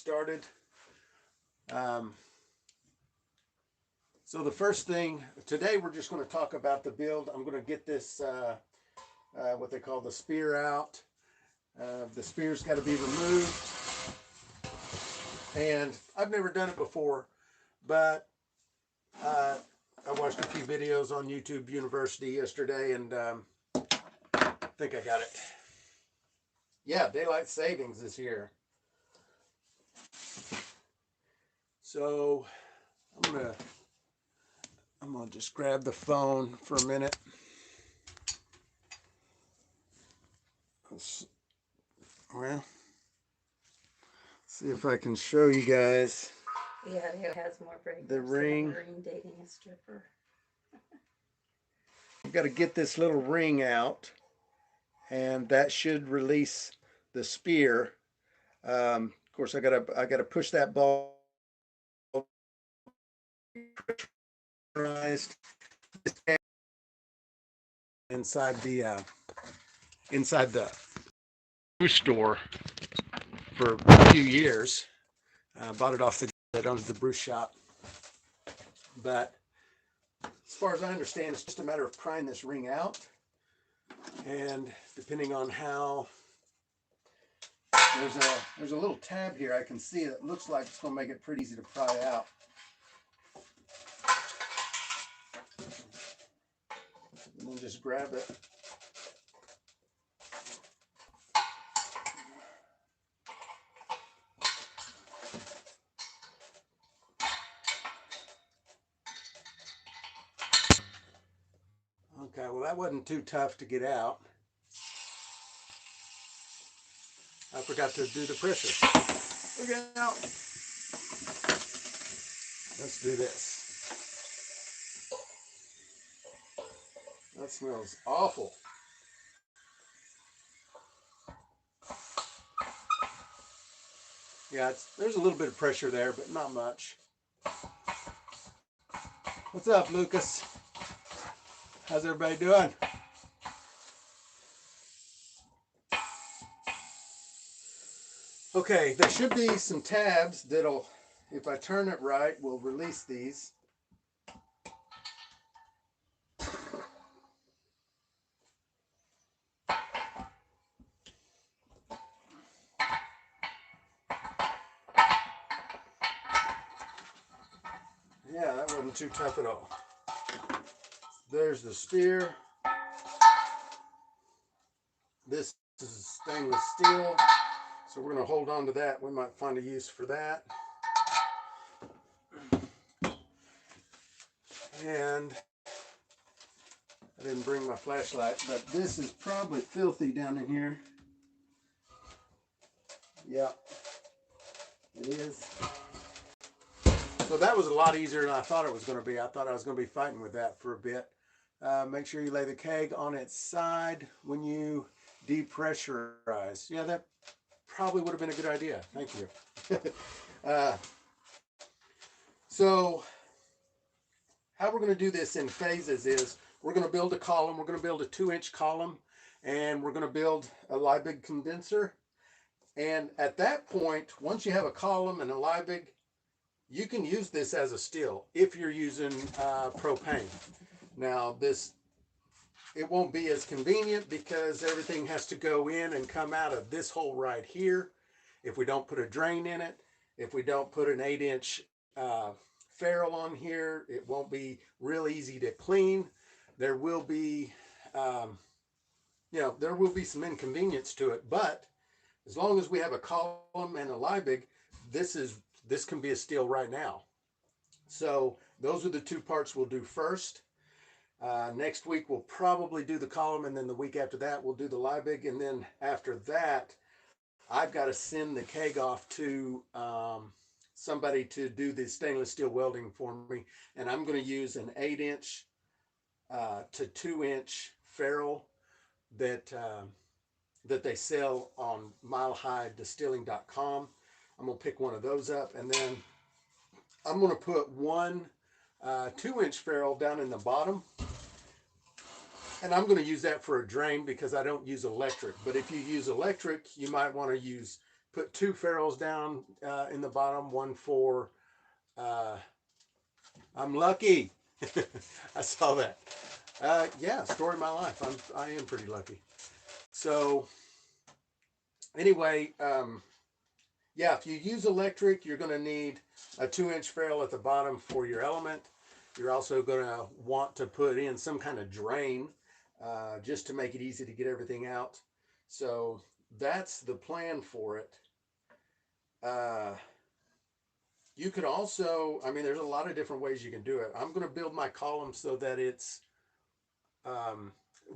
started. Um, so the first thing today, we're just going to talk about the build. I'm going to get this what they call the spear out. The spear's got to be removed, and I've never done it before, but I watched a few videos on YouTube University yesterday, and I think I got it. Yeah, daylight savings is here. So I'm gonna just grab the phone for a minute. Well, see if I can show you guys. Yeah, it has more breakers. The ring. Ring dating a stripper. I've got to get this little ring out, and that should release the spear. Of course, I gotta push that ball pressurized inside the store for a few years. Bought it off the that owns the brew shop. But as far as I understand, it's just a matter of prying this ring out, and depending on how there's a little tab here I can see that looks like it's going to make it pretty easy to pry out. And then just grab it. Okay, well that wasn't too tough to get out. I forgot to do the pressure. Look out. Let's do this. That smells awful. Yeah, there's a little bit of pressure there, but not much. What's up, Lucas? How's everybody doing? Okay, there should be some tabs that'll, if I turn it right, will release these. Yeah, that wasn't too tough at all. There's the spear. This is stainless steel, so we're going to hold on to that. We might find a use for that. And I didn't bring my flashlight, but this is probably filthy down in here. Yeah, it is. So that was a lot easier than I thought it was going to be. I thought I was going to be fighting with that for a bit. Make sure you lay the keg on its side when you depressurize. Yeah, that probably would have been a good idea. Thank you. So how we're going to do this in phases is we're going to build a column. We're going to build a 2-inch column, and we're going to build a Liebig condenser. And at that point, once you have a column and a Liebig, you can use this as a still if you're using propane. Now it won't be as convenient because everything has to go in and come out of this hole right here. If we don't put a drain in it, if we don't put an 8-inch ferrule on here, it won't be real easy to clean. There will be, there will be some inconvenience to it, but as long as we have a column and a Liebig, this can be a still right now. So those are the two parts we'll do first. Next week we'll probably do the column, and then the week after that we'll do the Liebig, and then after that I've got to send the keg off to somebody to do the stainless steel welding for me, and I'm going to use an 8-inch to 2-inch ferrule that they sell on milehighDistilling.com. I'm going to pick one of those up, and then I'm going to put one 2-inch ferrule down in the bottom, and I'm going to use that for a drain because I don't use electric. But if you use electric, you might want to use put two ferrules down in the bottom, one for, uh, I'm lucky. I saw that. Yeah, story of my life. I am pretty lucky. So anyway, yeah, if you use electric, you're going to need a 2-inch ferrule at the bottom for your element. You're also going to want to put in some kind of drain just to make it easy to get everything out. So that's the plan for it. You could also, I mean, there's a lot of different ways you can do it. I'm going to build my column so that it's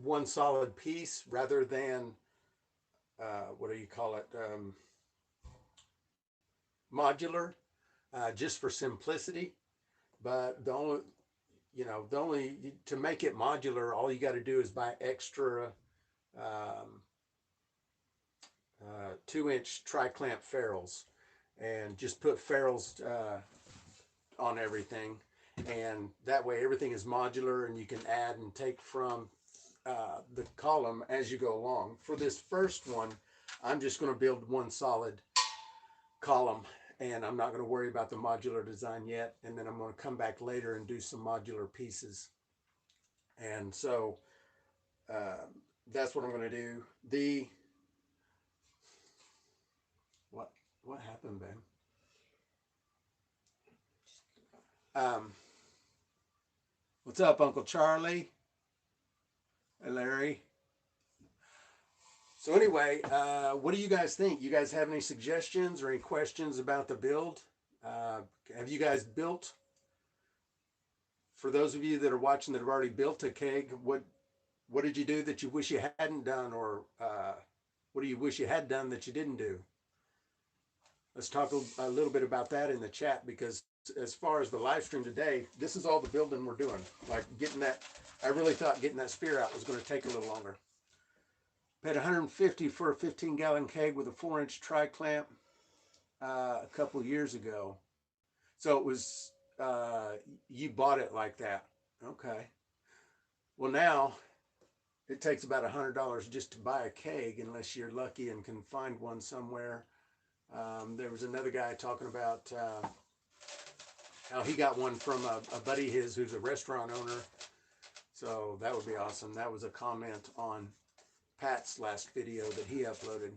one solid piece rather than, what do you call it, modular, just for simplicity. But the only, to make it modular, all you got to do is buy extra um, 2-inch tri-clamp ferrules and just put ferrules on everything, and that way everything is modular and you can add and take from the column as you go along. For this first one, I'm just going to build one solid column, and I'm not going to worry about the modular design yet, and then I'm going to come back later and do some modular pieces. And so uh, that's what I'm going to do. What what happened, Ben? um, what's up, Uncle Charlie? Hey, Larry. So anyway, what do you guys think? You guys have any suggestions or any questions about the build? Uh, have you guys built, for those of you that are watching that have already built a keg, what did you do that you wish you hadn't done, or what do you wish you had done that you didn't do? Let's talk a little bit about that in the chat, because as far as the live stream today, this is all the building we're doing. Like getting that, I really thought getting that spear out was going to take a little longer. Paid 150 for a 15-gallon keg with a 4-inch tri-clamp a couple years ago. So it was, you bought it like that. Okay. Well, now it takes about $100 just to buy a keg, unless you're lucky and can find one somewhere. There was another guy talking about how he got one from a buddy of his who's a restaurant owner. So that would be awesome. That was a comment on Pat's last video that he uploaded.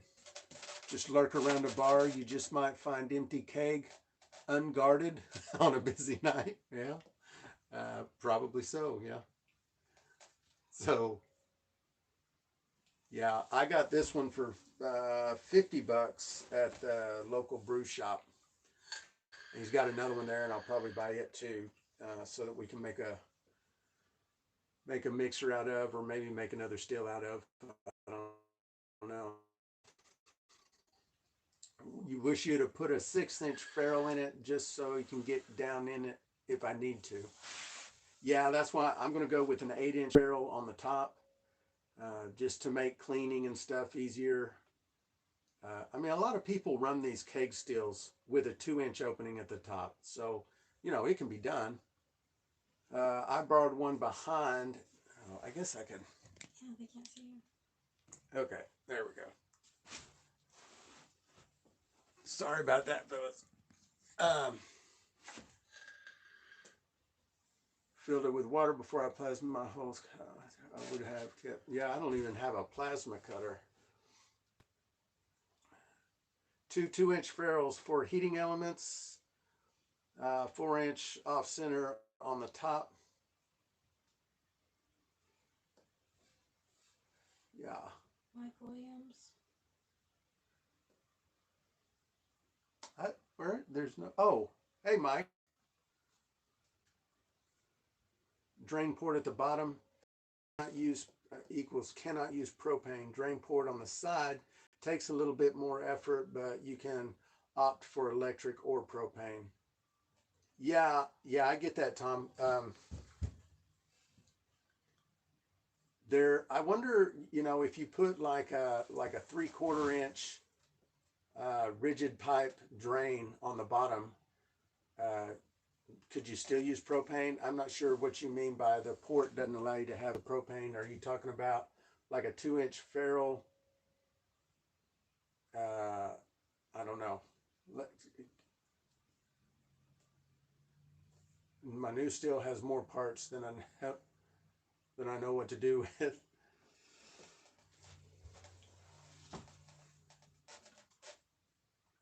Just lurk around a bar, you just might find empty keg unguarded on a busy night. Yeah, probably so. Yeah. So yeah, I got this one for $50 at the local brew shop. And he's got another one there, and I'll probably buy it too, so that we can make a mixer out of, or maybe make another still out of. I don't know. You wish you'd have put a 6-inch ferrule in it just so you can get down in it if I need to. Yeah, that's why I'm going to go with an 8-inch ferrule on the top, just to make cleaning and stuff easier. I mean, a lot of people run these keg stills with a 2-inch opening at the top, so it can be done. I borrowed one behind. Oh, I guess I could. Yeah, they can't see you. Okay, there we go. Sorry about that, fellas. Filled it with water before I plasma my holes. I would have kept. Yeah, I don't even have a plasma cutter. Two 2-inch ferrules for heating elements. 4-inch off center on the top. Yeah. Mike Williams. Where? There's no. Oh, hey, Mike. Drain port at the bottom. Not use equals cannot use propane. Drain port on the side takes a little bit more effort, but you can opt for electric or propane. Yeah, I get that, Tom. I wonder, if you put like a 3/4 inch rigid pipe drain on the bottom, could you still use propane? I'm not sure what you mean by the port doesn't allow you to have a propane. Are you talking about like a 2-inch ferrule I don't know. My new steel has more parts than I know what to do with.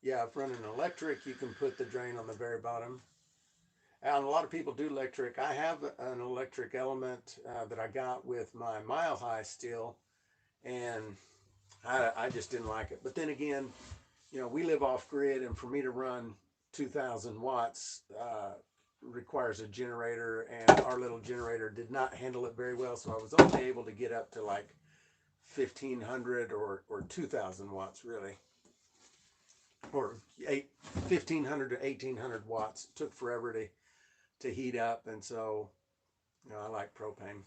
Yeah, if running electric, you can put the drain on the very bottom. And a lot of people do electric. I have an electric element that I got with my Mile High steel, and I just didn't like it. But then again, we live off grid, and for me to run 2,000 watts requires a generator, and our little generator did not handle it very well, so I was only able to get up to like 1,500 or 2,000 watts, really, or 1,500 to 1,800 watts. It took forever to heat up, and so I like propane.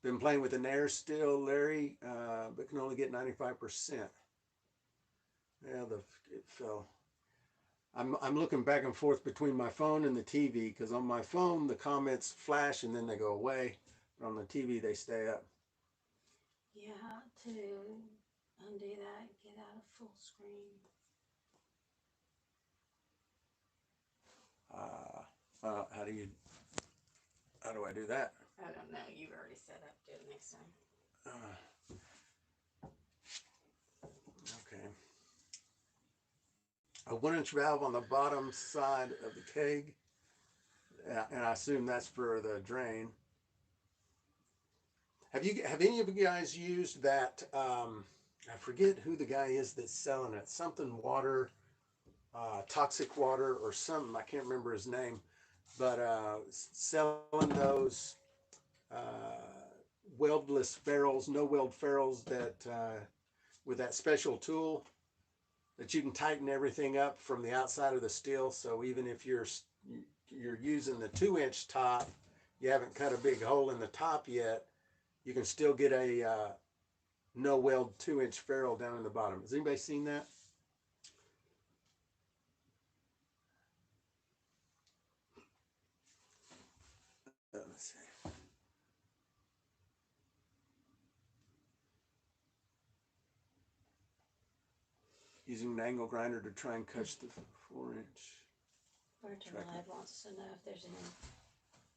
Been playing with an air still, Larry, but can only get 95%. Yeah, it fell. I'm looking back and forth between my phone and the TV, because on my phone the comments flash and then they go away, but on the TV they stay up. Yeah, to undo that, get out of full screen. How do I do that? I don't know. You've already set up. Do it next time. Okay. A 1-inch valve on the bottom side of the keg, and I assume that's for the drain. Have any of you guys used that? I forget who the guy is that's selling it. Something water, toxic water or something. I can't remember his name, but selling those weldless ferrules, no weld ferrules that with that special tool that you can tighten everything up from the outside of the steel. So even if you're using the 2-inch top, you haven't cut a big hole in the top yet, you can still get a no weld 2-inch ferrule down in the bottom. Has anybody seen that? Let's see. Using an angle grinder to try and catch the 4-inch. Virgin Live wants to know if there's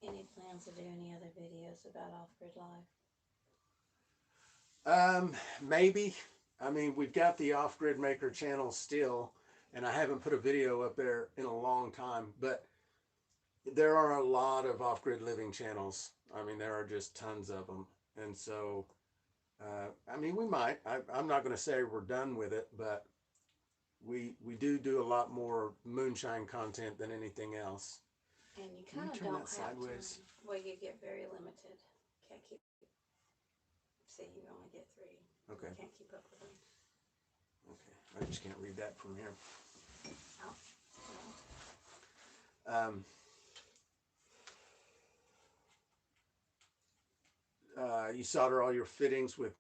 any plans to do any other videos about off-grid live. Maybe. I mean, we've got the off-grid maker channel still, and I haven't put a video up there in a long time, but there are a lot of off-grid living channels. I mean, there are just tons of them. And so, I mean, we might. I'm not going to say we're done with it, but we do a lot more moonshine content than anything else. And you kind of don't have sideways. Well, you get very limited. Can't keep. See, you only get 3. Okay. You can't keep up with them. Okay, I just can't read that from here. You solder all your fittings with.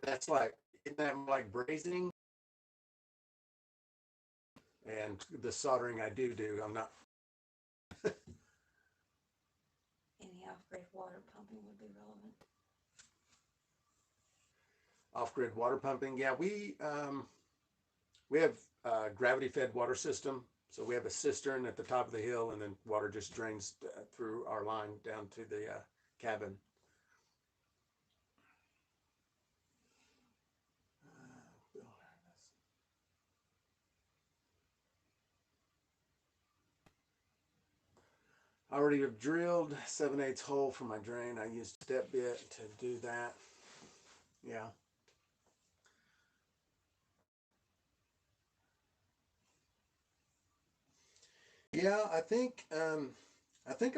That's like, isn't that like brazing? And the soldering I do, I'm not. Any off-grid water pumping would be relevant. Off-grid water pumping, yeah, we have a gravity-fed water system. So we have a cistern at the top of the hill, and then water just drains through our line down to the cabin. I already have drilled 7/8 hole for my drain. I used step bit to do that. Yeah. Yeah, I think I'm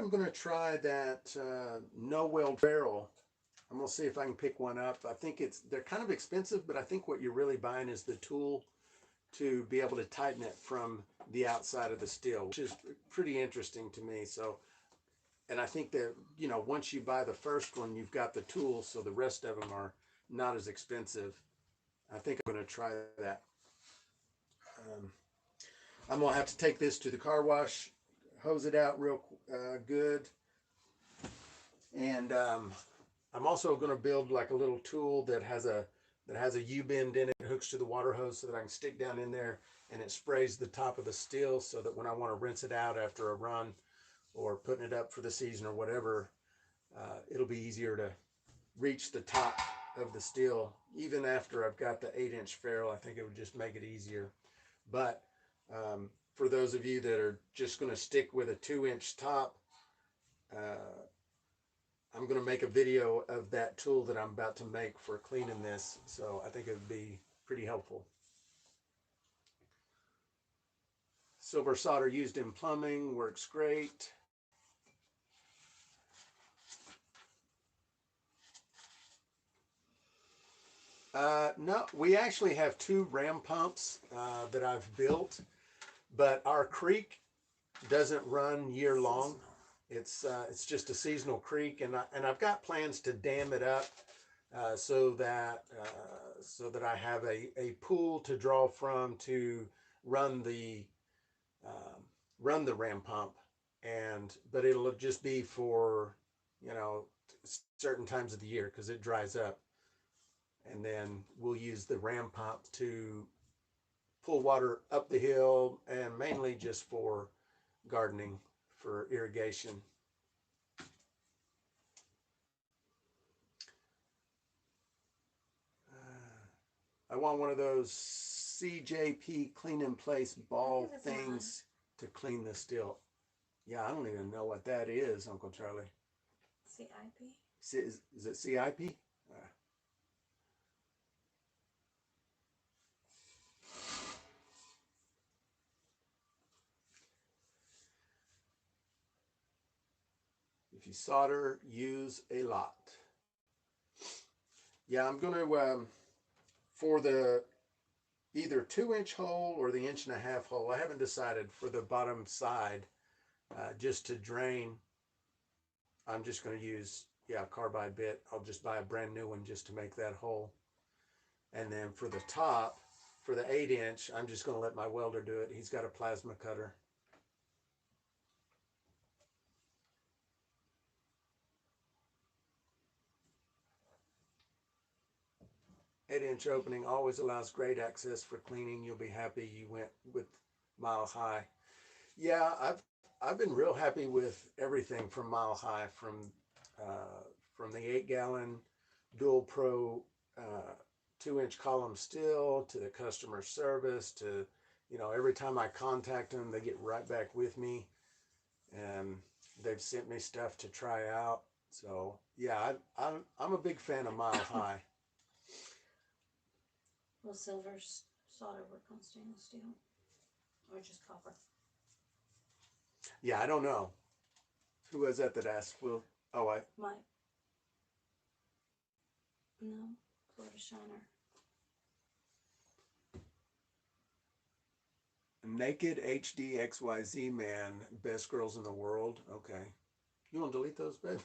gonna try that no weld ferrule. I'm gonna see if I can pick one up. I think they're kind of expensive, but I think what you're really buying is the tool to be able to tighten it from the outside of the steel, which is pretty interesting to me. So, and I think that, once you buy the first one, you've got the tool, so the rest of them are not as expensive. I think I'm going to try that. I'm going to have to take this to the car wash, hose it out real good, and I'm I'm also going to build like a little tool that has a U-bend in it, hooks to the water hose so that I can stick down in there and it sprays the top of the still so that when I want to rinse it out after a run or putting it up for the season or whatever, it'll be easier to reach the top of the still. Even after I've got the 8-inch ferrule, I think it would just make it easier. But for those of you that are just going to stick with a 2-inch top, I'm going to make a video of that tool that I'm about to make for cleaning this. So I think it would be pretty helpful. Silver solder used in plumbing works great. No, we actually have 2 ram pumps that I've built, but our creek doesn't run year long. It's just a seasonal creek, and I've got plans to dam it up so that I have a pool to draw from to run the ram pump, but it'll just be for certain times of the year because it dries up, and then we'll use the ram pump to pull water up the hill and mainly just for gardening, for irrigation. I want one of those CJP clean in place ball things to clean the still. Yeah, I don't even know what that is, Uncle Charlie. CIP? Is it CIP? If you solder, use a lot. Yeah, I'm going to, for the either 2-inch hole or the 1.5-inch hole, I haven't decided for the bottom side, just to drain. I'm just going to use, carbide bit. I'll just buy a brand new one just to make that hole. And then for the top, for the 8-inch, I'm just going to let my welder do it. He's got a plasma cutter. Eight-inch opening always allows great access for cleaning. You'll be happy you went with Mile High. Yeah, I've been real happy with everything from Mile High, from the 8-gallon Dual Pro 2-inch column steel to the customer service to, every time I contact them, they get right back with me, and they've sent me stuff to try out. So yeah, I'm a big fan of Mile High. Will silver solder work on stainless steel or just copper? Yeah, I don't know. Who was that asked? Will? Oh, Mike. No, Florida Shiner. Naked HD XYZ man, best girls in the world. Okay, you want to delete those, babe?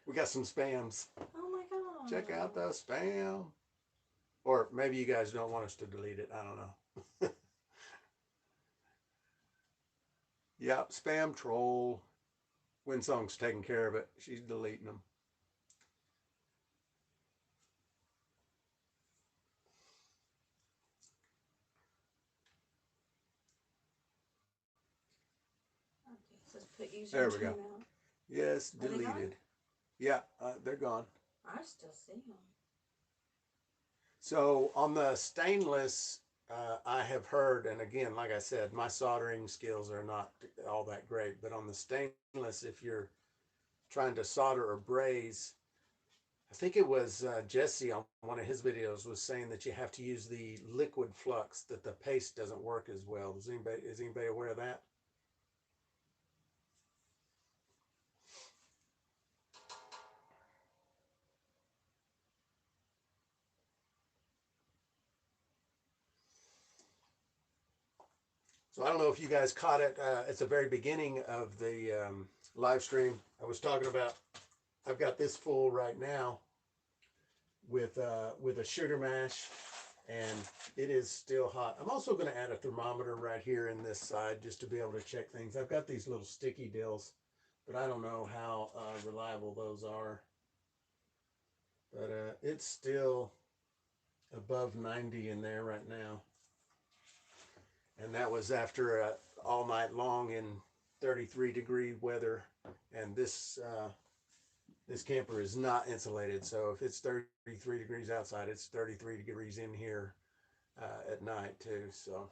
We got some spams. Oh my god! Check out the spam. Or maybe you guys don't want us to delete it. I don't know. Yep, spam troll. Winsong's taking care of it. She's deleting them. Okay, so put user There we go. out. Yes, deleted. Yeah, they're gone. I still see them. So on the stainless, I have heard, and again, like I said, my soldering skills are not all that great, but on the stainless, if you're trying to solder or braze, I think it was Jesse on one of his videos was saying that you have to use the liquid flux, that the paste doesn't work as well. Is anybody aware of that? So I don't know if you guys caught it at the very beginning of the live stream. I was talking about, I've got this full right now with a sugar mash, and it is still hot. I'm also going to add a thermometer right here in this side just to be able to check things. I've got these little sticky deals, but I don't know how reliable those are. but it's still above 90 in there right now. And that was after all night long in 33-degree weather. And this camper is not insulated, so if it's 33 degrees outside, it's 33 degrees in here at night too. So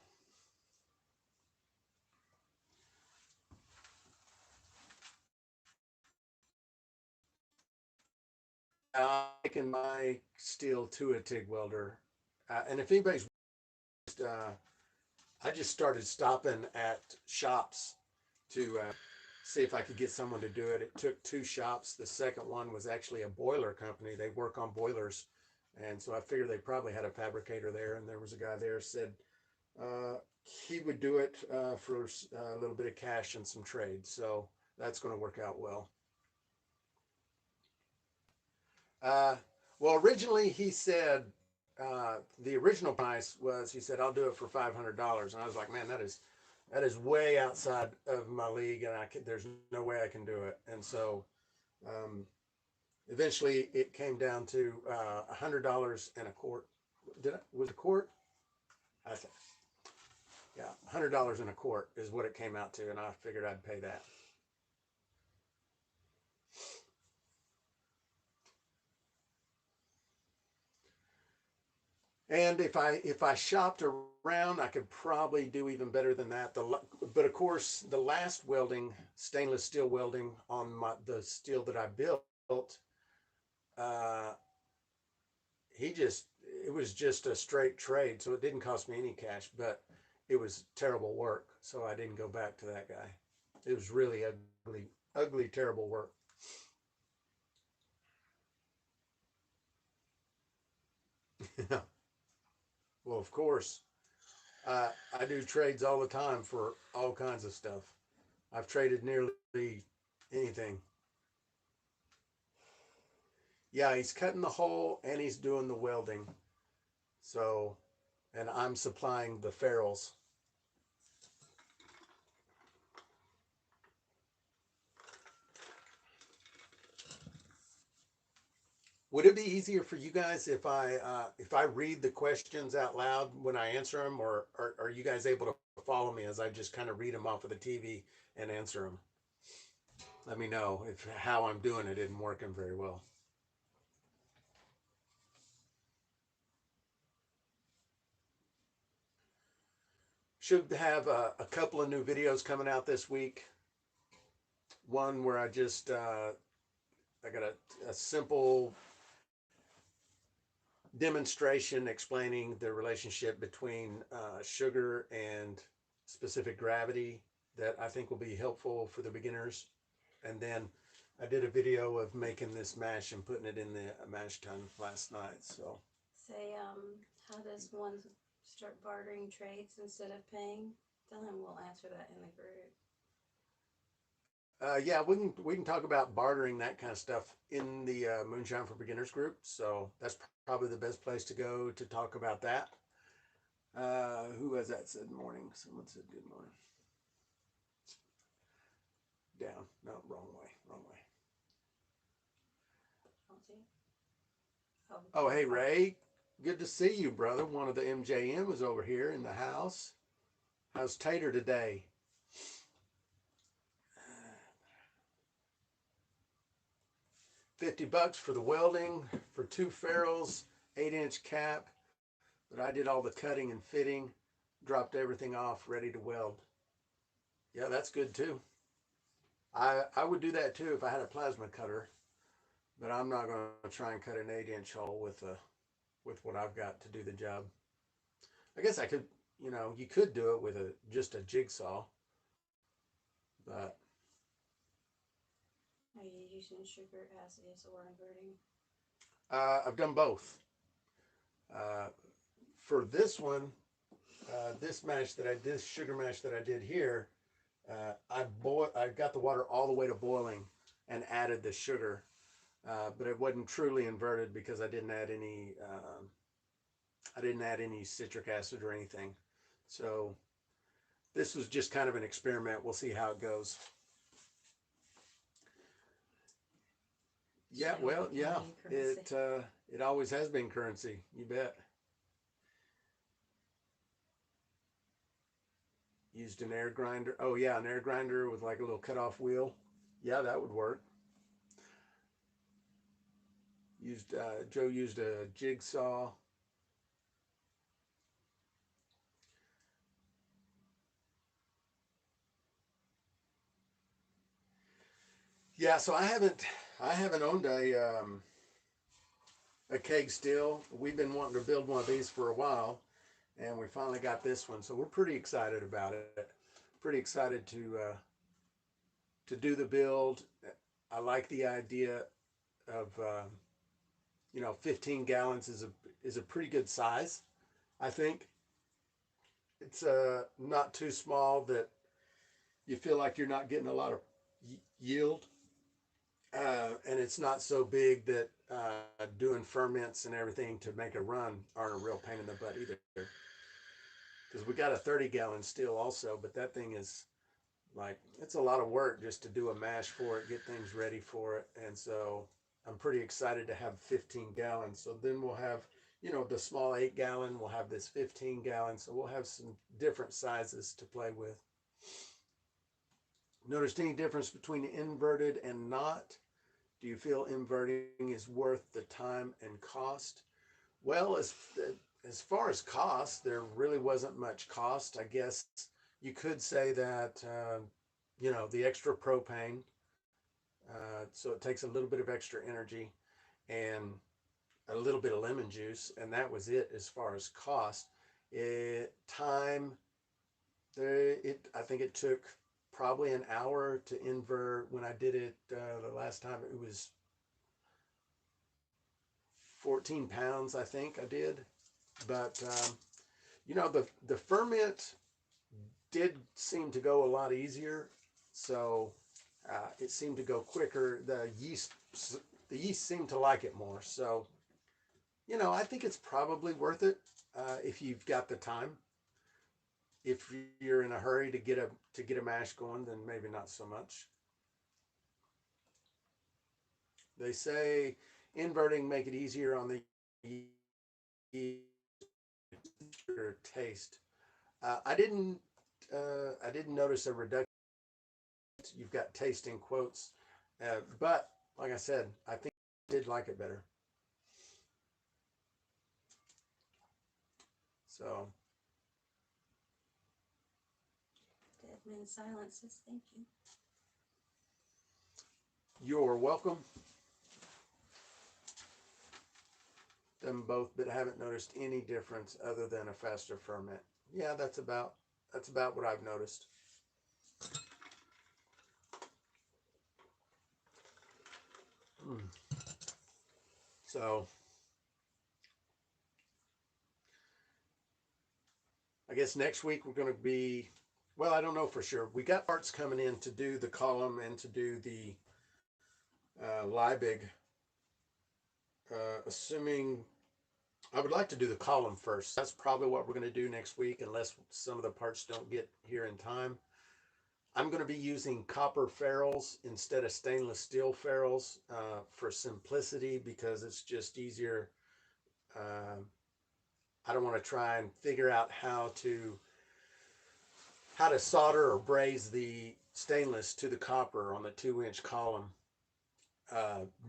I'm making my steel to a TIG welder, and if anybody's I just started stopping at shops to see if I could get someone to do it. It took 2 shops. The second one was actually a boiler company. They work on boilers. And so I figured they probably had a fabricator there. And there was a guy there said uh, he would do it for a little bit of cash and some trade. So that's going to work out well. Uh, well, originally he said the original price was, he said, I'll do it for $500. And I was like, man, that is way outside of my league, and there's no way I can do it. And so um, eventually it came down to $100 and a quart. Was a quart? I think, yeah, $100 and a quart is what it came out to, and I figured I'd pay that. And if I shopped around, I could probably do even better than that. But of course, the last welding, stainless steel welding on the steel that I built, uh, it was just a straight trade, so it didn't cost me any cash, but it was terrible work, so I didn't go back to that guy. It was really ugly, ugly, terrible work. Well, of course, I do trades all the time for all kinds of stuff. I've traded nearly anything. Yeah, he's cutting the hole and he's doing the welding. So, and I'm supplying the ferrules. Would it be easier for you guys if I read the questions out loud when I answer them, or are you guys able to follow me as I just kind of read them off of the TV and answer them? Let me know if how I'm doing it isn't working very well. Should have a couple of new videos coming out this week. One where I got a simple demonstration explaining the relationship between sugar and specific gravity that I think will be helpful for the beginners. And then I did a video of making this mash and putting it in the mash tun last night. So Say, how does one start bartering trades instead of paying? Tell him we'll answer that in the group. yeah, we can talk about bartering, that kind of stuff, in the Moonshine for Beginners group. So that's probably the best place to go to talk about that. Who has that said morning? Someone said good morning. Down. No, wrong way. Wrong way. Oh, hey, Ray. Good to see you, brother. One of the MJM is over here in the house. How's Tater today? $50 for the welding, for 2 ferrules, 8-inch cap. But I did all the cutting and fitting, dropped everything off, ready to weld. Yeah, that's good too. I would do that too if I had a plasma cutter, but I'm not going to try and cut an 8-inch hole with what I've got to do the job. I guess I could, you could do it with just a jigsaw, but Are you using sugar as is or inverting? I've done both. Uh, for this one, this sugar mash that I did here, I got the water all the way to boiling and added the sugar, but it wasn't truly inverted because I didn't add any citric acid or anything. So this was just kind of an experiment. We'll see how it goes. Yeah, well, yeah, it always has been currency. You bet. Used an air grinder. Oh yeah, an air grinder with like a little cut off wheel. Yeah, that would work. Used Joe used a jigsaw. Yeah, so I haven't owned a keg still. We've been wanting to build one of these for a while, and we finally got this one. So we're pretty excited about it. Pretty excited to do the build. I like the idea of 15 gallons is a pretty good size. I think it's not too small that you feel like you're not getting a lot of yield, and it's not so big that doing ferments and everything to make a run aren't a real pain in the butt either. Because we got a 30-gallon still also, but that thing is like it's a lot of work just to do a mash for it, get things ready for it, and so I'm pretty excited to have 15 gallons. So then we'll have the small 8-gallon. We'll have this 15-gallon. So we'll have some different sizes to play with. Noticed any difference between inverted and not? Do you feel inverting is worth the time and cost? Well, as far as cost, there really wasn't much cost. I guess you could say that the extra propane, so it takes a little bit of extra energy and a little bit of lemon juice, and that was it as far as cost. Time, I think it took probably an hour to invert. When I did it the last time, it was 14 pounds, I think I did. But the ferment did seem to go a lot easier, so it seemed to go quicker. The yeast seemed to like it more. So I think it's probably worth it if you've got the time. If you're in a hurry to get a mash going, then maybe not so much. They say inverting make it easier on the taste. I didn't notice a reduction. You've got taste in quotes, but like I said, I think I did like it better. So Deadman Silence says thank you. You're welcome. Them both, but haven't noticed any difference other than a faster ferment. Yeah, that's about what I've noticed. Mm. So I guess next week we're going to be, well, I don't know for sure. We got parts coming in to do the column and to do the Liebig, assuming I would like to do the column first. That's probably what we're going to do next week, unless some of the parts don't get here in time. I'm going to be using copper ferrules instead of stainless steel ferrules for simplicity, because it's just easier. Uh, I don't want to try and figure out how to solder or braze the stainless to the copper on the 2-inch column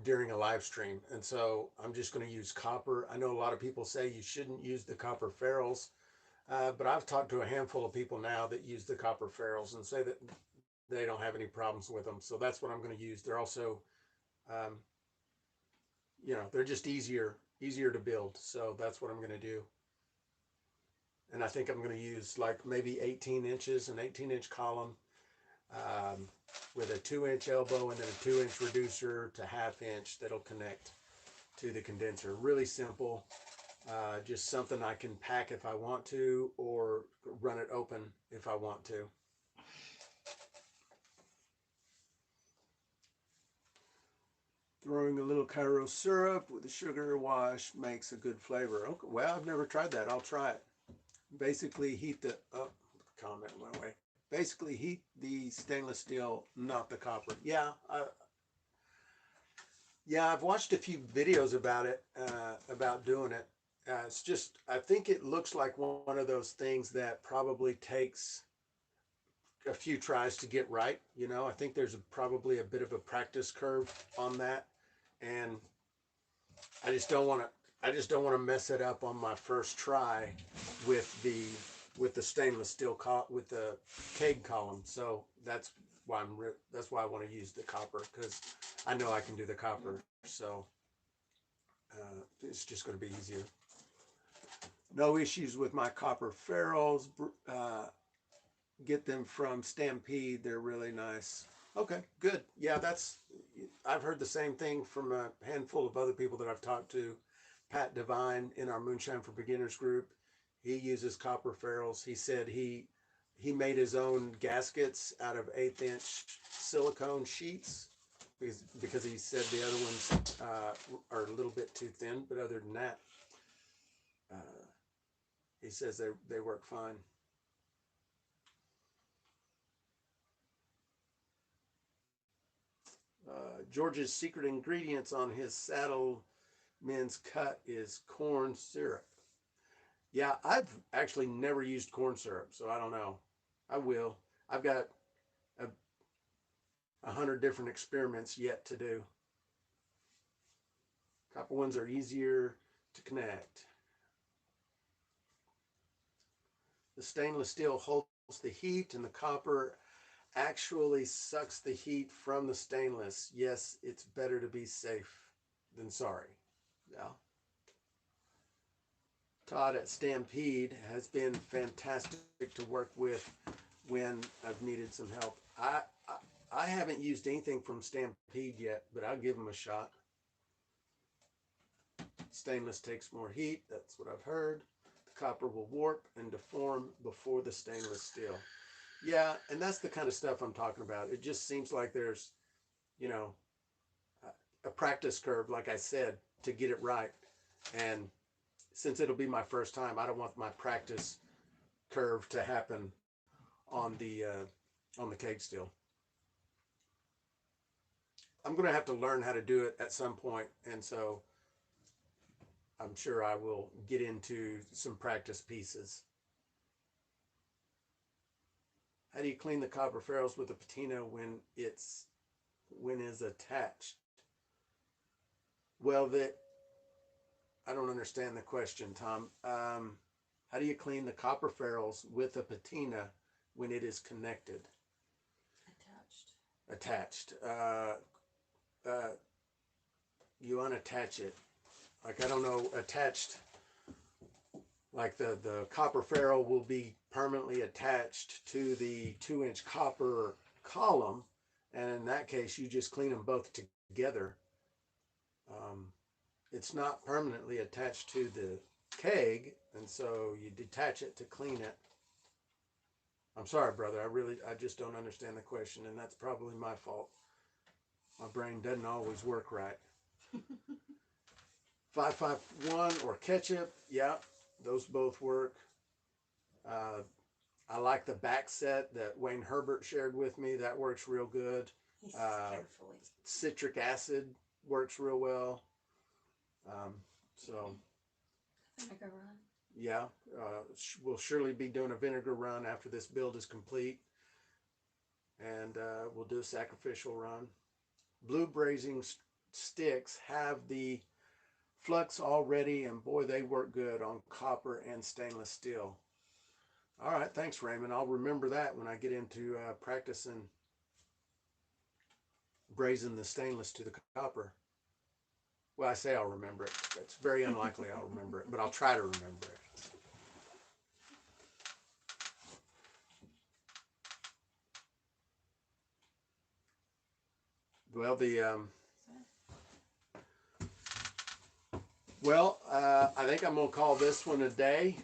during a live stream. And so I'm just going to use copper. I know a lot of people say you shouldn't use the copper ferrules, but I've talked to a handful of people now that use the copper ferrules and say that they don't have any problems with them. So that's what I'm going to use. They're also, um, they're just easier to build. So that's what I'm going to do. And I think I'm going to use like maybe 18 inches, an 18-inch column, um, with a 2-inch elbow and then a 2-inch reducer to 1/2 inch that'll connect to the condenser. Really simple, just something I can pack if I want to, or run it open if I want to. Throwing a little Cairo syrup with a sugar wash makes a good flavor. Okay, well, I've never tried that. I'll try it. Basically, heat the comment went away. Basically, heat the stainless steel, not the copper. Yeah, Yeah, I've watched a few videos about it, about doing it. It's just, I think it looks like one of those things that probably takes a few tries to get right. You know, I think there's probably a bit of a practice curve on that, and I just don't want to. I just don't want to mess it up on my first try with the stainless steel with the keg column. So that's why I want to use the copper, because I know I can do the copper. So it's just going to be easier. No issues with my copper ferrules. Get them from Stampede. They're really nice. Okay, good. Yeah, I've heard the same thing from a handful of other people that I've talked to. Pat Devine in our Moonshine for Beginners group, he uses copper ferrules. He said he made his own gaskets out of 1/8 inch silicone sheets because he said the other ones are a little bit too thin. But other than that, uh, he says they work fine. George's secret ingredients on his saddle men's cut is corn syrup. Yeah, I've actually never used corn syrup, so I don't know. I will. I've got 100 different experiments yet to do. Copper ones are easier to connect. The stainless steel holds the heat, and the copper actually sucks the heat from the stainless. Yes, it's better to be safe than sorry. Yeah. Todd at Stampede has been fantastic to work with when I've needed some help. I haven't used anything from Stampede yet, but I'll give them a shot. Stainless takes more heat. That's what I've heard. The copper will warp and deform before the stainless steel. Yeah, and that's the kind of stuff I'm talking about. It just seems like there's, you know, a practice curve, like I said, to get it right. And since it'll be my first time, I don't want my practice curve to happen on the cake steel. I'm going to have to learn how to do it at some point, and so I'm sure I will get into some practice pieces. How do you clean the copper ferrules with a patina when is attached? Well, that I don't understand the question, Tom. How do you clean the copper ferrules with a patina when it is connected? Attached. Uh, you unattach it. Like, I don't know, attached. Like the copper ferrule will be permanently attached to the 2-inch copper column, and in that case, you just clean them both together. Um, it's not permanently attached to the keg, and so you detach it to clean it. I'm sorry, brother. I just don't understand the question, and that's probably my fault. My brain doesn't always work right. 551 or ketchup, yeah, those both work. Uh, I like the back set that Wayne Herbert shared with me. That works real good. Citric acid works real well. So, vinegar run. Yeah, we'll surely be doing a vinegar run after this build is complete, and we'll do a sacrificial run. Blue brazing sticks have the flux already, and boy, they work good on copper and stainless steel. All right, thanks, Raymond. I'll remember that when I get into practicing brazing the stainless to the copper. Well, I say I'll remember it. It's very unlikely I'll remember it, but I'll try to remember it. Well, I think I'm gonna call this one a day.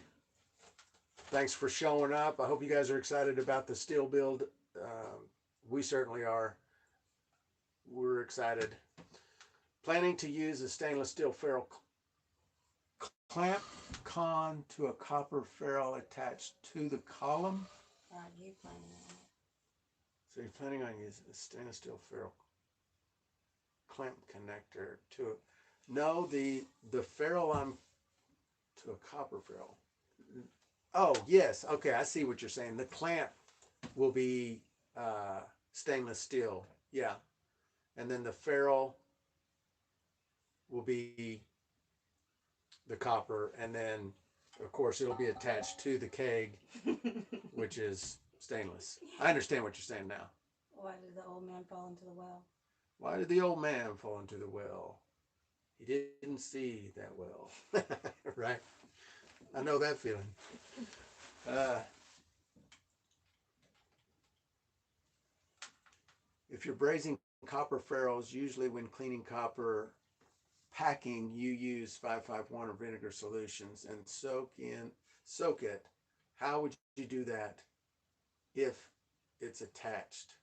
Thanks for showing up. I hope you guys are excited about the steel build. We certainly are. We're excited. Planning to use a stainless steel ferrule clamp con to a copper ferrule attached to the column. Are you planning on it? So you're planning on using a stainless steel ferrule clamp connector to, no, the ferrule I'm, to a copper ferrule. Oh, yes. Okay, I see what you're saying. The clamp will be stainless steel. Yeah. And then the ferrule will be the copper. And then, of course, it'll be attached to the keg, which is stainless. I understand what you're saying now. Why did the old man fall into the well? Why did the old man fall into the well? He didn't see that well. Right? I know that feeling. If you're brazing copper ferrules, usually when cleaning copper packing, you use 551 or vinegar solutions and soak it. How would you do that if it's attached?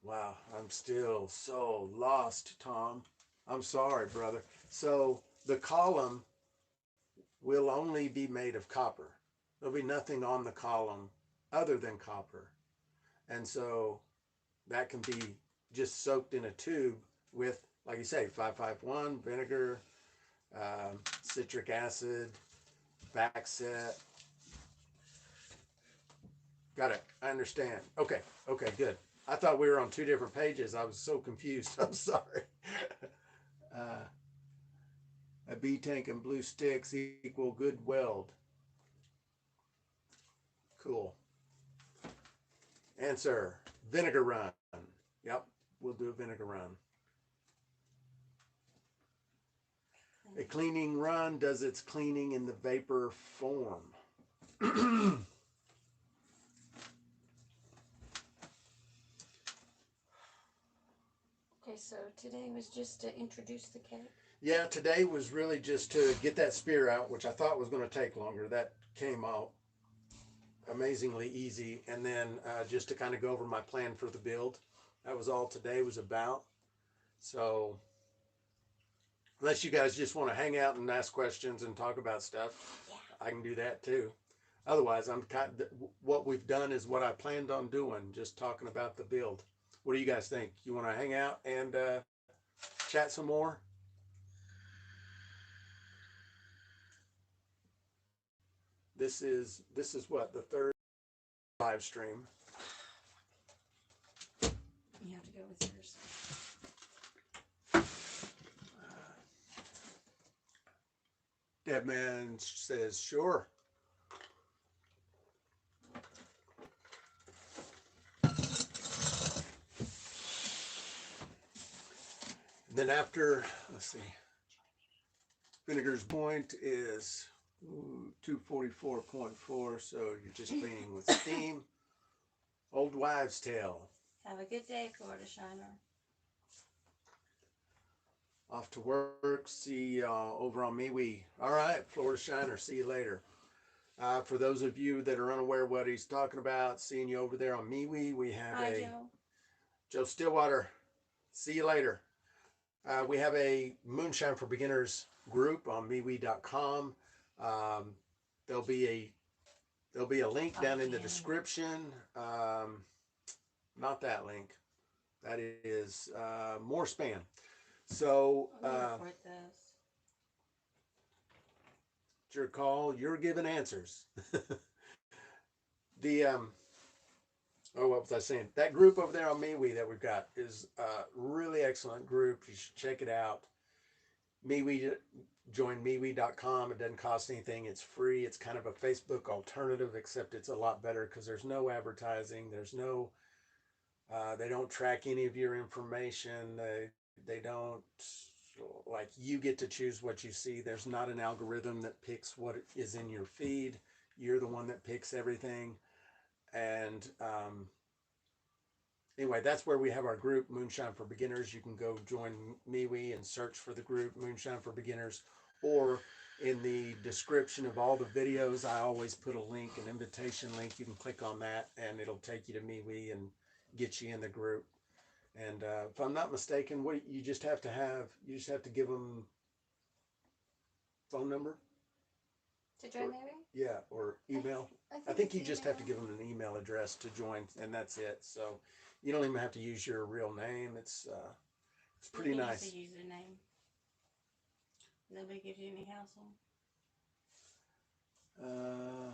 Wow, I'm still so lost, Tom. I'm sorry, brother. So the column will only be made of copper. There'll be nothing on the column other than copper. And so that can be just soaked in a tube with, like you say, 551, vinegar, citric acid, back set. Got it. I understand. Okay. Okay, good. I thought we were on two different pages. I was so confused. I'm sorry. A B tank and blue sticks equal good weld. Cool. Answer, vinegar run. Yep, we'll do a vinegar run. A cleaning run does its cleaning in the vapor form. Okay, so today was just to introduce the keg? Yeah, today was really just to get that spear out, which I thought was going to take longer. That came out amazingly easy. And then just to kind of go over my plan for the build. That was all today was about. So unless you guys just want to hang out and ask questions and talk about stuff, yeah, I can do that too. Otherwise, what we've done is what I planned on doing, just talking about the build. What do you guys think? You want to hang out and chat some more? This is what, the third live stream. You have to go with yours. Deadman says, sure. And then after, let's see, vinegar's point is 244.4, so you're just cleaning with steam. Old wives' tale. Have a good day, Florida Shiner. Off to work. See y'all over on MeWe. All right, Florida Shiner. See you later. For those of you that are unaware what he's talking about, seeing you over there on MeWe, we have Hi, Joe Stillwater. See you later. We have a Moonshine for Beginners group on MeWe.com. There'll be a link down in the description. Not that link. That is more spam. So it's your call. You're giving answers. What was I saying? That group over there on MeWe that we've got is a really excellent group. You should check it out. MeWe, join MeWe.com. It doesn't cost anything. It's free. It's kind of a Facebook alternative, except it's a lot better because there's no advertising. There's no, they don't track any of your information. They don't, like, you get to choose what you see. There's not an algorithm that picks what is in your feed. You're the one that picks everything. And anyway, that's where we have our group, Moonshine for Beginners. You can go join MeWe and search for the group, Moonshine for Beginners. Or in the description of all the videos, I always put a link, an invitation link. You can click on that, and it'll take you to MeWe and get you in the group. And if I'm not mistaken, you just have to give them phone number. To join maybe? Yeah, or email. I think you just have to give them an email address to join, and that's it. So You don't even have to use your real name. It's pretty You nice. can use a username. Nobody gives you any hassle. Uh,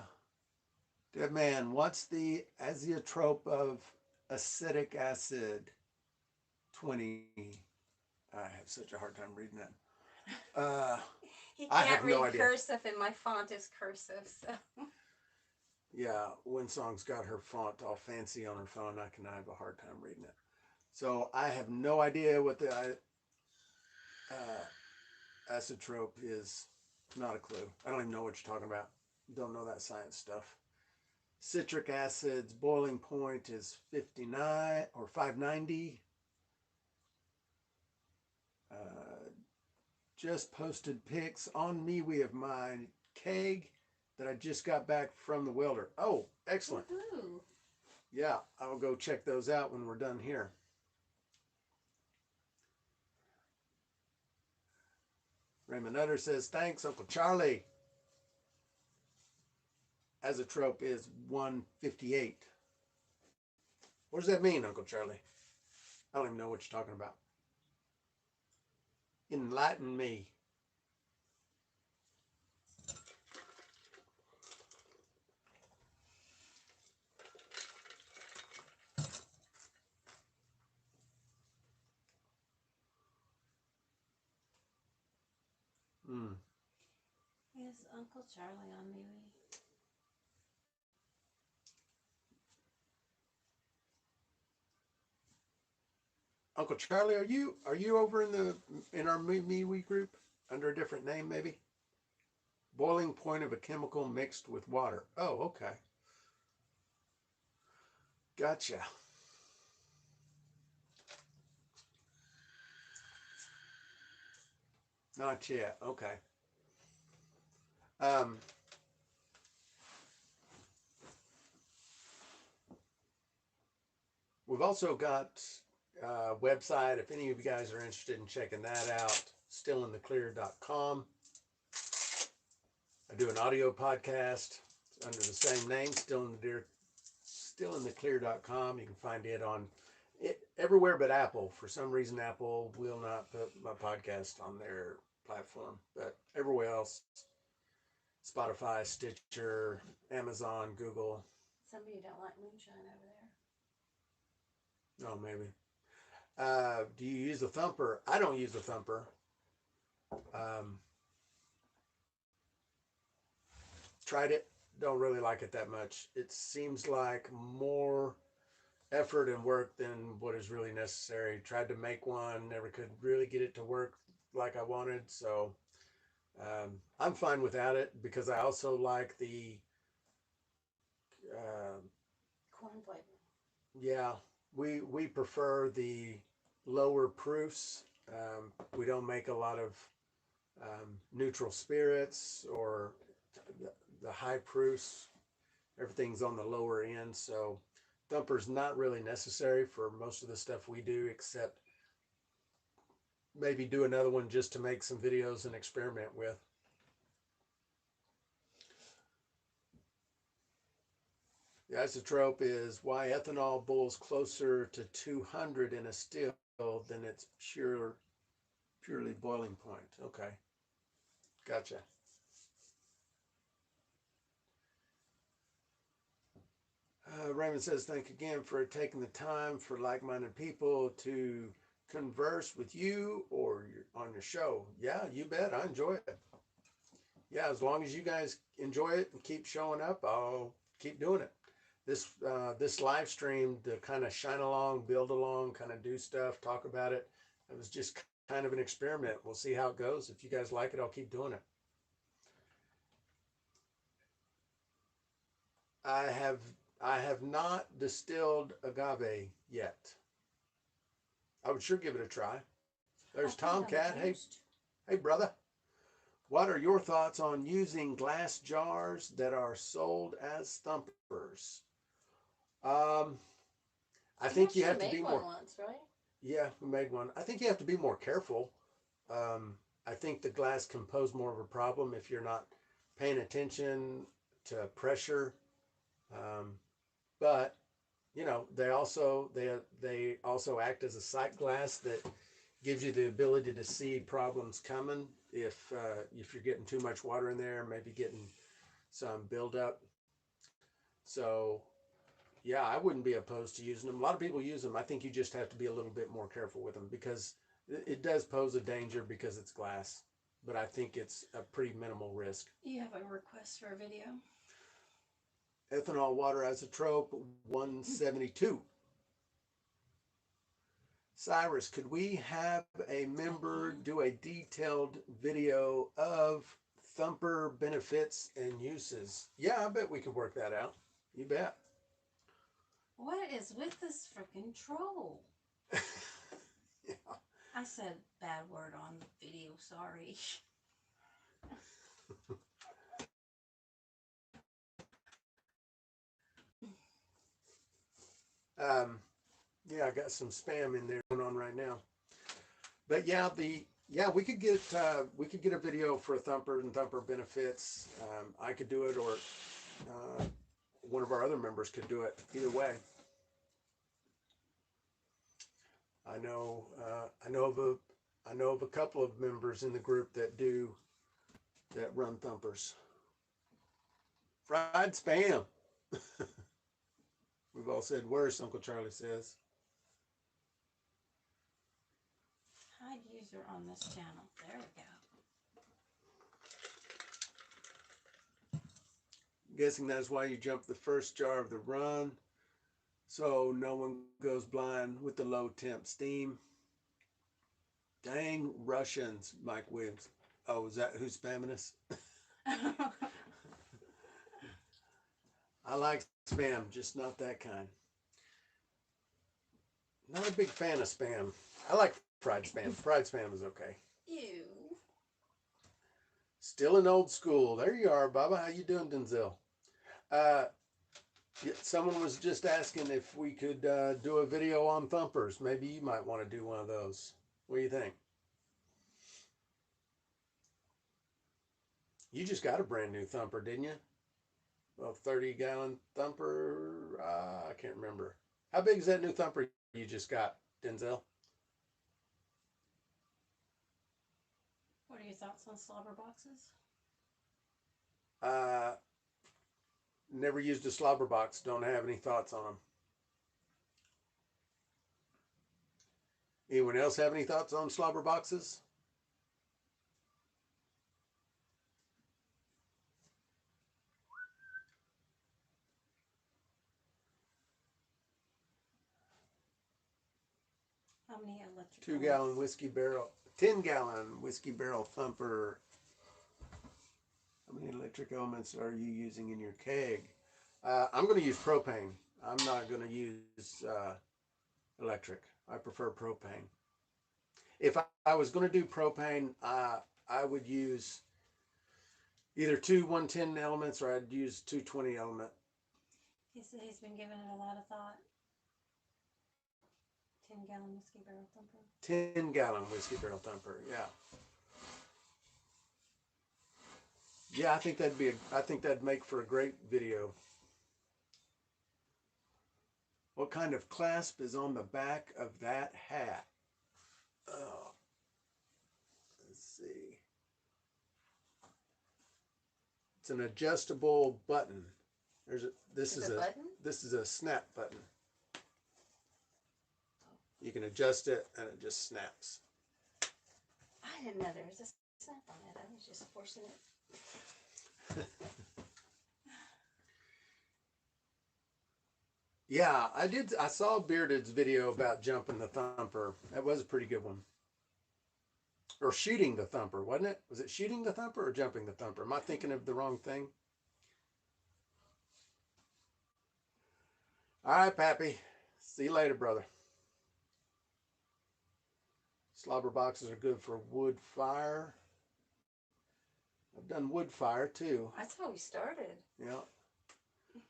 Dead man, what's the azeotrope of acetic acid? 20. I have such a hard time reading that. He I can't have no read idea. cursive, and my font is cursive. So Yeah, Winsong's got her font all fancy on her phone. I have a hard time reading it. So I have no idea what the azeotrope is. Not a clue. I don't even know what you're talking about. Don't know that science stuff. Citric acid's boiling point is 59 or 590. Just posted pics on MeWe of my keg that I just got back from the welder. Oh, excellent. woohoo! Yeah, I'll go check those out when we're done here. Raymond Utter says, thanks, Uncle Charlie. Azeotrope is 158. What does that mean, Uncle Charlie? I don't even know what you're talking about. Enlighten me. Mm. Is Uncle Charlie on MeWe? Uncle Charlie, are you over in our MeWe group under a different name maybe? Boiling point of a chemical mixed with water. Oh, okay. Gotcha. Not yet. Okay. Um, we've also got a website if any of you guys are interested in checking that out, stillintheclear.com. I do an audio podcast under the same name, stillintheclear.com. You can find it on everywhere but Apple. For some reason, Apple will not put my podcast on their platform, but everywhere else, Spotify, Stitcher, Amazon, Google. Somebody don't like moonshine over there. Oh, maybe. Do you use a thumper? I don't use a thumper. Um, Tried it. Don't really like it that much. It seems like more effort and work than what is really necessary. Tried to make one, never could really get it to work like I wanted. So I'm fine without it because I also like the, uh, Corn flavor. yeah, we prefer the lower proofs. We don't make a lot of neutral spirits or the high proofs. Everything's on the lower end, so thumper's not really necessary for most of the stuff we do, except maybe do another one just to make some videos and experiment with. The isotrope is why ethanol boils closer to 200 in a still than its purely boiling point. Okay, gotcha. Raymond says, thank you again for taking the time for like-minded people to converse with you or on your show. Yeah, you bet. I enjoy it. Yeah, as long as you guys enjoy it and keep showing up, I'll keep doing it. This live stream to kind of shine along, build along, kind of do stuff, talk about it. It was just kind of an experiment. We'll see how it goes. If you guys like it, I'll keep doing it. I have I have not distilled agave yet. I would sure give it a try. There's Tomcat. Hey, brother. What are your thoughts on using glass jars that are sold as thumpers? Um, I think you have to be more. Once, right? Yeah, we made one. I think you have to be more careful. I think the glass can pose more of a problem if you're not paying attention to pressure. Um, but you know, they also act as a sight glass that gives you the ability to see problems coming if you're getting too much water in there, maybe getting some buildup. So yeah, I wouldn't be opposed to using them. A lot of people use them. I think you just have to be a little bit more careful with them because it does pose a danger because it's glass. But I think it's a pretty minimal risk. You have a request for a video? Ethanol water isotope 172. Cyrus, could we have a member do a detailed video of thumper benefits and uses? Yeah, I bet we could work that out. You bet. What is with this freaking troll? Yeah. I said bad word on the video, sorry. Yeah, I got some spam in there going on right now. But yeah, we could get a video for a thumper and thumper benefits. I could do it, or one of our other members could do it. Either way, I know of a couple of members in the group that run thumpers. Fried spam. We've all said worse, Uncle Charlie says. Hide user on this channel. There we go. I'm guessing that's why you jump the first jar of the run, so no one goes blind with the low temp steam. Dang Russians, Mike Williams. Oh, is that who's spamming us? I like spam, just not that kind. Not a big fan of spam. I like fried spam. Fried spam is okay. Ew. Still in old school. There you are, Baba. How you doing, Denzel? Someone was just asking if we could do a video on thumpers. Maybe you might want to do one of those. What do you think? You just got a brand new thumper, didn't you? Well, 30-gallon thumper. I can't remember. How big is that new thumper you just got, Denzel? What are your thoughts on slobber boxes? Never used a slobber box. Don't have any thoughts on them. Anyone else have any thoughts on slobber boxes? How many electric? 2-gallon whiskey barrel, 10-gallon whiskey barrel thumper. How many electric elements are you using in your keg? I'm going to use propane. I'm not going to use electric. I prefer propane. If I was going to do propane, I would use either two 110 elements or I'd use 220 element. He's been giving it a lot of thought. 10-gallon whiskey barrel thumper. 10-gallon whiskey barrel thumper, yeah. Yeah, I think that'd make for a great video. What kind of clasp is on the back of that hat? Oh, let's see. It's an adjustable button. This is a snap button. You can adjust it and it just snaps. I didn't know there was a snap on it. I was just forcing it. Yeah, I saw Bearded's video about jumping the thumper. That was a pretty good one. Or shooting the thumper, wasn't it? Was it shooting the thumper or jumping the thumper? Am I thinking of the wrong thing? All right, Pappy. See you later, brother. Slobber boxes are good for wood fire. I've done wood fire too. That's how we started. Yeah.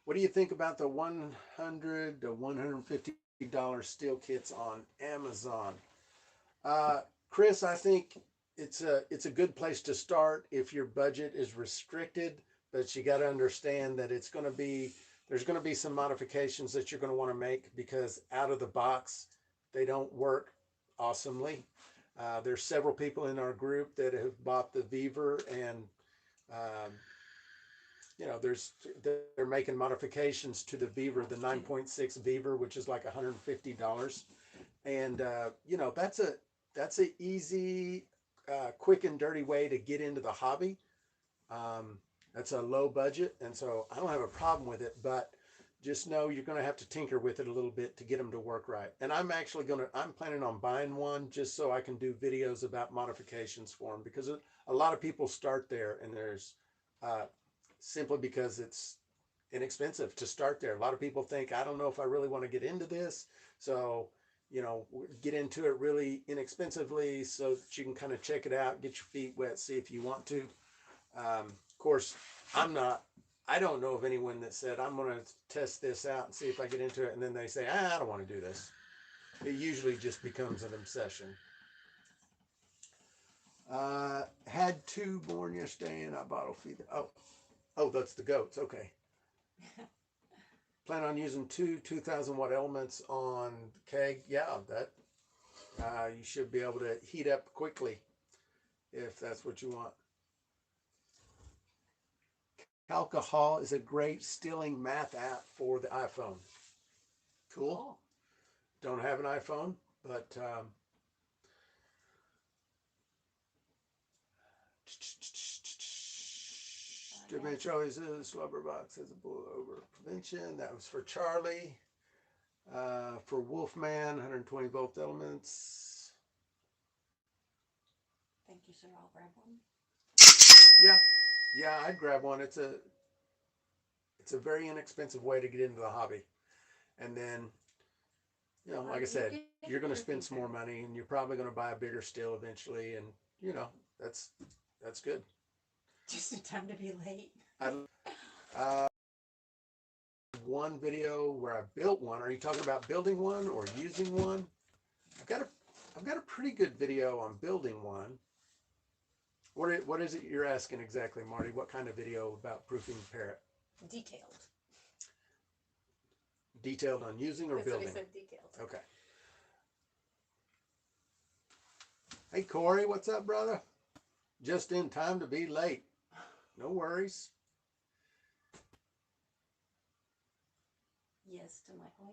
What do you think about the $100 to $150 steel kits on Amazon? Chris, I think it's a good place to start if your budget is restricted, but you got to understand that it's going to be There's going to be some modifications that you're going to want to make because out of the box, they don't work awesomely. There's several people in our group that have bought the Beaver, and um, they're making modifications to the Beaver, the 9.6 Beaver, which is like $150, and that's a easy, quick and dirty way to get into the hobby. Um, that's a low budget, and so I don't have a problem with it, but just know you're going to have to tinker with it a little bit to get them to work right. And I'm planning on buying one just so I can do videos about modifications for them, because a lot of people start there, and there's uh, simply because it's inexpensive to start there. A lot of people think, I don't know if I really want to get into this. So, get into it really inexpensively so that you can kind of check it out, get your feet wet, see if you want to. Of course, I don't know of anyone that said, I'm going to test this out and see if I get into it. And then they say, I don't want to do this. It usually just becomes an obsession. Had two born yesterday and I bottle feed. Oh, that's the goats. Okay. Plan on using two 2,000 watt elements on the keg. Yeah, that you should be able to heat up quickly if that's what you want. Alcohol is a great stilling math app for the iPhone. Cool. Don't have an iPhone, but Charlie says Slubber Box has a blowover prevention. That was for Charlie. For Wolfman, 120 volt elements. Thank you, sir. I'll grab one. Yeah, I'd grab one. It's a very inexpensive way to get into the hobby, and then like I said, you're going to spend some more money, and you're probably going to buy a bigger still eventually, and that's good. Just in time to be late. One video where I built one. Are you talking about building one or using one? I've got a pretty good video on building one. What is it you're asking exactly, Marty? What kind of video about proofing the parrot? Detailed. Detailed on using or building? That's what I said, detailed. Okay. Hey, Corey, what's up, brother? Just in time to be late. No worries. Yes to my plans.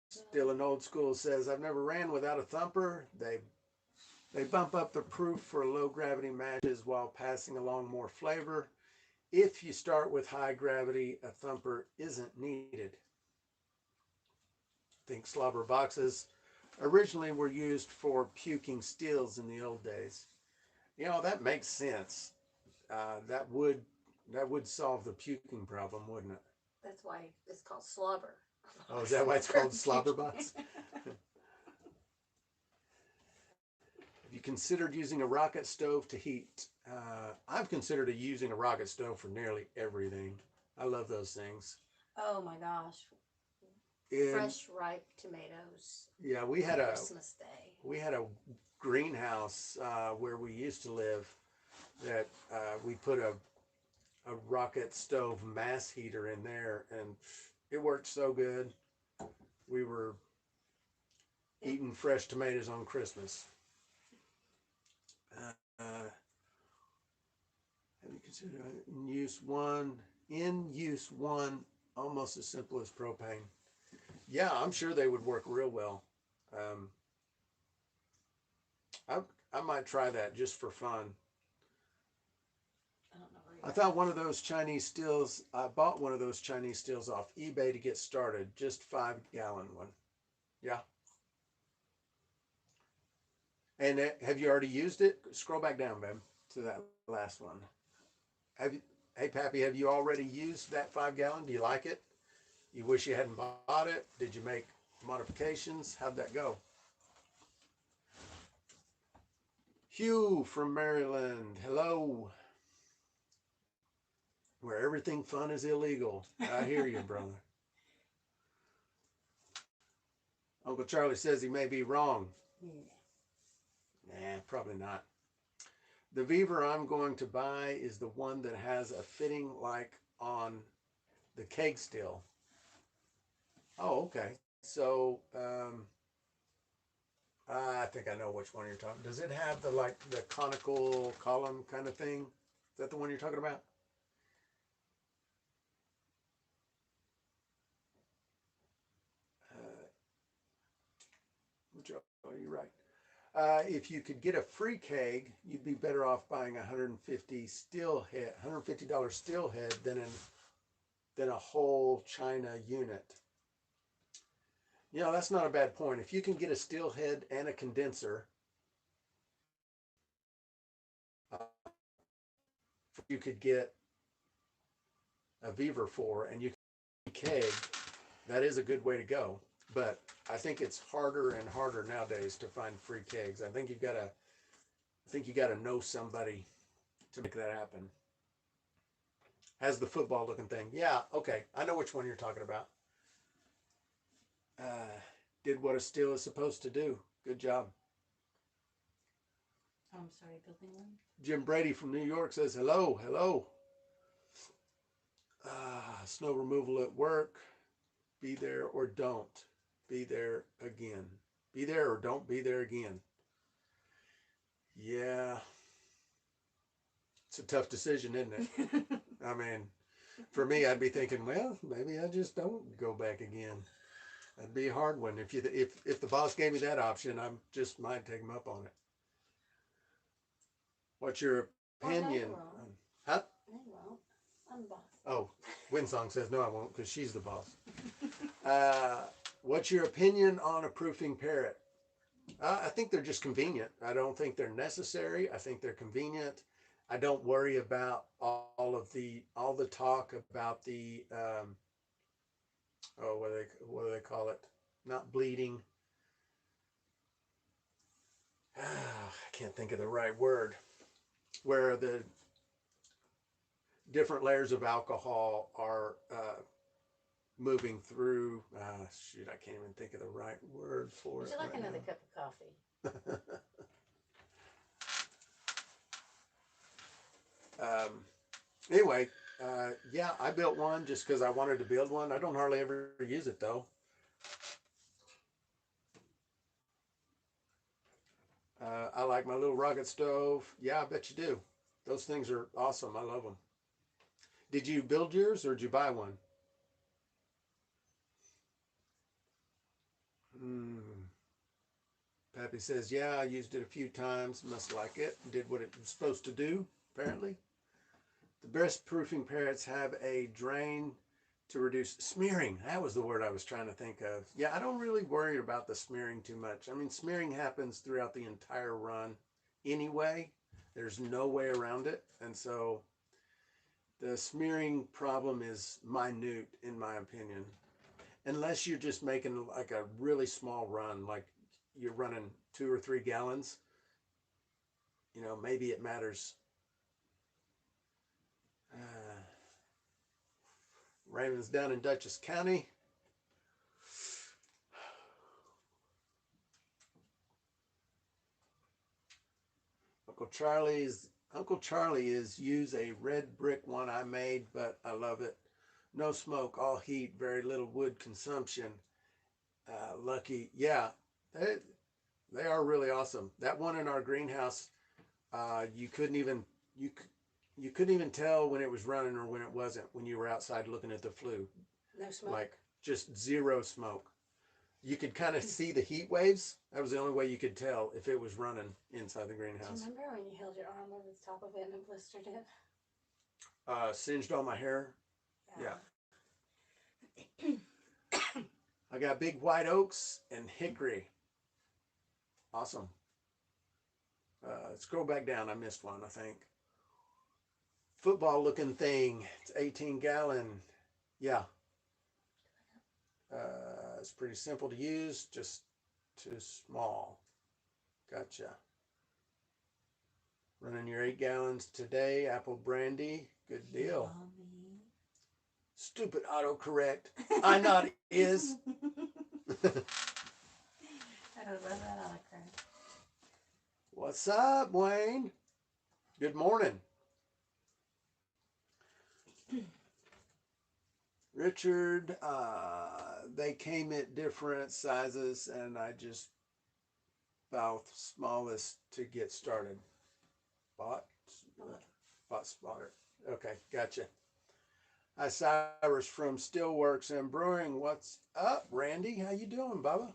Still an old school says, I've never ran without a thumper. They bump up the proof for low gravity matches while passing along more flavor. If you start with high gravity, a thumper isn't needed. I think slobber boxes originally were used for puking steels in the old days. That makes sense. That would solve the puking problem, wouldn't it? That's why it's called slobber. Oh, is that why it's called slobber box? Have you considered using a rocket stove to heat? I've considered using a rocket stove for nearly everything. I love those things. Oh my gosh. Fresh ripe tomatoes. Yeah, we had Christmas Day. We had a greenhouse where we used to live that we put a rocket stove mass heater in there, and it worked so good. We were eating fresh tomatoes on Christmas. Have you considered in use one almost as simple as propane? Yeah, I'm sure they would work real well. I might try that just for fun. I don't know where I thought one of those Chinese stills, I bought one of those Chinese stills off eBay to get started, just 5-gallon one. Yeah. And have you already used it? Scroll back down, babe, to that last one. Hey, Pappy, have you already used that 5-gallon? Do you like it? You wish you hadn't bought it? Did you make modifications? How'd that go? Hugh from Maryland. Hello. Where everything fun is illegal. I hear you, brother. Uncle Charlie says he may be wrong. Nah, probably not. The Beaver I'm going to buy is the one that has a fitting like on the keg still. Oh, okay. So, I think I know which one you're talking. Does it have the like the conical column kind of thing? Is that the one you're talking about? Uh, oh, you're right. If you could get a free keg, you'd be better off buying $150 steel head than a whole China unit. You know, that's not a bad point. If you can get a steel head and a condenser, you could get a Beaver for, and you can keg. That is a good way to go. But I think it's harder and harder nowadays to find free kegs. I think you gotta know somebody to make that happen. Has the football looking thing? Yeah, okay. I know which one you're talking about. Did what a steel is supposed to do. Good job. Oh, I'm sorry, building one. Jim Brady from New York says hello, hello. Snow removal at work. Be there or don't be there again. Be there or don't be there again. Yeah, it's a tough decision, isn't it? I mean, for me, I'd be thinking, well, maybe I just don't go back again. That'd be a hard one. If the boss gave me that option, I just might take him up on it. What's your opinion? Huh? No, you won't. I'm the boss. Oh, Winsong says no, I won't, because she's the boss. What's your opinion on a proofing parrot? I think they're just convenient. I don't think they're necessary. I think they're convenient. I don't worry about all the talk about the what do they call it? Not bleeding. I can't think of the right word. Where the different layers of alcohol are moving through. Shoot, I can't even think of the right word for Would it. you like right another now. cup of coffee? Anyway, yeah, I built one just because I wanted to build one. I don't hardly ever use it though. I like my little rocket stove. Yeah, I bet you do. Those things are awesome. I love them. Did you build yours or did you buy one? Pappy says, yeah, I used it a few times. Must like it. Did what it was supposed to do, apparently. The breast proofing parrots have a drain to reduce smearing. That was the word I was trying to think of. Yeah, I don't really worry about the smearing too much. I mean, smearing happens throughout the entire run anyway. There's no way around it. And so the smearing problem is minute, in my opinion. Unless you're just making like a really small run, like you're running 2 or 3 gallons, maybe it matters. Raymond's down in Dutchess County. Uncle Charlie is use a red brick one I made, but I love it. No smoke, all heat, very little wood consumption. Lucky, yeah, they are really awesome. That one in our greenhouse, you couldn't even you couldn't even tell when it was running or when it wasn't when you were outside looking at the flue. No smoke. Like just zero smoke. You could kind of see the heat waves. That was the only way you could tell if it was running inside the greenhouse. Do you remember when you held your arm over the top of it and it blistered it? Singed all my hair. Yeah. I got big white oaks and hickory. Awesome. Scroll back down. I missed one, I think. Football looking thing. It's 18 gallon. Yeah. It's pretty simple to use, just too small. Gotcha. Running your 8 gallons today. Apple brandy. Good deal. Mommy. Stupid autocorrect. I not is. I love that autocorrect. What's up, Wayne? Good morning. Richard, they came at different sizes, and I just bought smallest to get started. Bought? Bought smaller. Okay, gotcha. Hi, Cyrus from Steelworks and Brewing. What's up, Randy? How you doing, Bubba?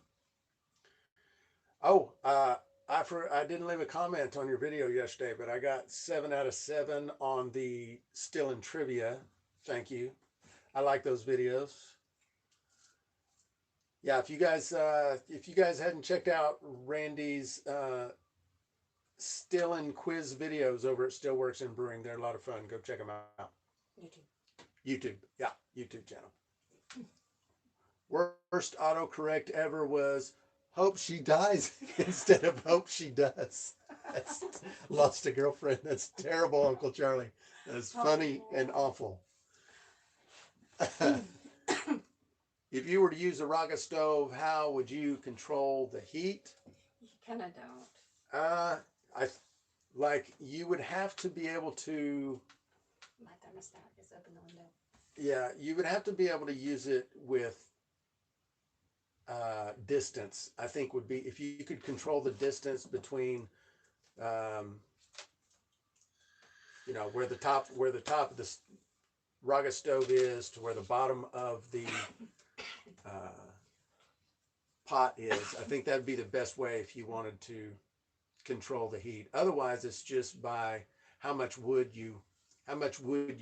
Oh, I didn't leave a comment on your video yesterday, but I got 7 out of 7 on the Still in Trivia. Thank you. I like those videos. Yeah, if you guys hadn't checked out Randy's Still in quiz videos over at Steelworks and Brewing, they're a lot of fun. Go check them out. YouTube. Yeah, YouTube channel. Worst autocorrect ever was hope she dies instead of hope she does. That's lost a girlfriend. That's terrible, Uncle Charlie. That's funny and awful. If you were to use a rocket stove, how would you control the heat? You kind of don't. You would have to be able to. My thermostat is open the window. Yeah, you would have to be able to use it with distance. I think would be if you could control the distance between, where the top of the rocket stove is to where the bottom of the pot is. I think that'd be the best way if you wanted to control the heat. Otherwise, it's just by how much wood you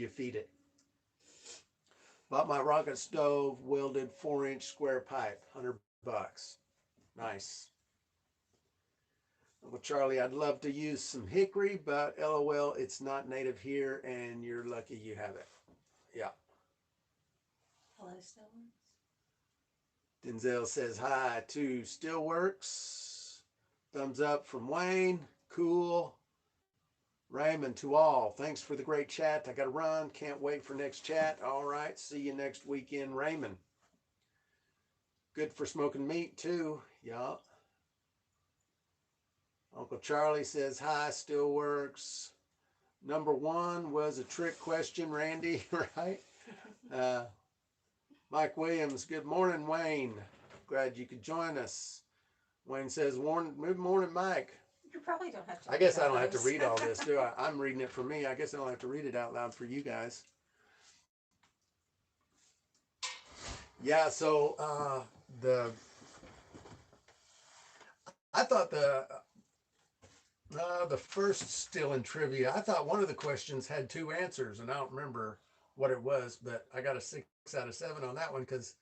feed it. Bought my rocket stove, welded 4-inch square pipe, $100. Nice. Well, Charlie, I'd love to use some hickory, but LOL, it's not native here, and you're lucky you have it. Yeah. Hello, Steelworks. Denzel says hi to Steelworks. Thumbs up from Wayne. Cool. Raymond, to all, thanks for the great chat. I got to run. Can't wait for next chat. All right. See you next weekend, Raymond. Good for smoking meat, too. Yeah. Uncle Charlie says hi, Steelworks. Number 1 was a trick question, Randy, right? Mike Williams, good morning, Wayne. Glad you could join us. Wayne says, good morning, Mike. You probably don't have to. I guess I don't have to read all this, do I? I'm reading it for me. I guess I don't have to read it out loud for you guys. Yeah, so I thought the first Still in Trivia, I thought one of the questions had 2 answers, and I don't remember what it was, but I got a 6 out of 7 on that one because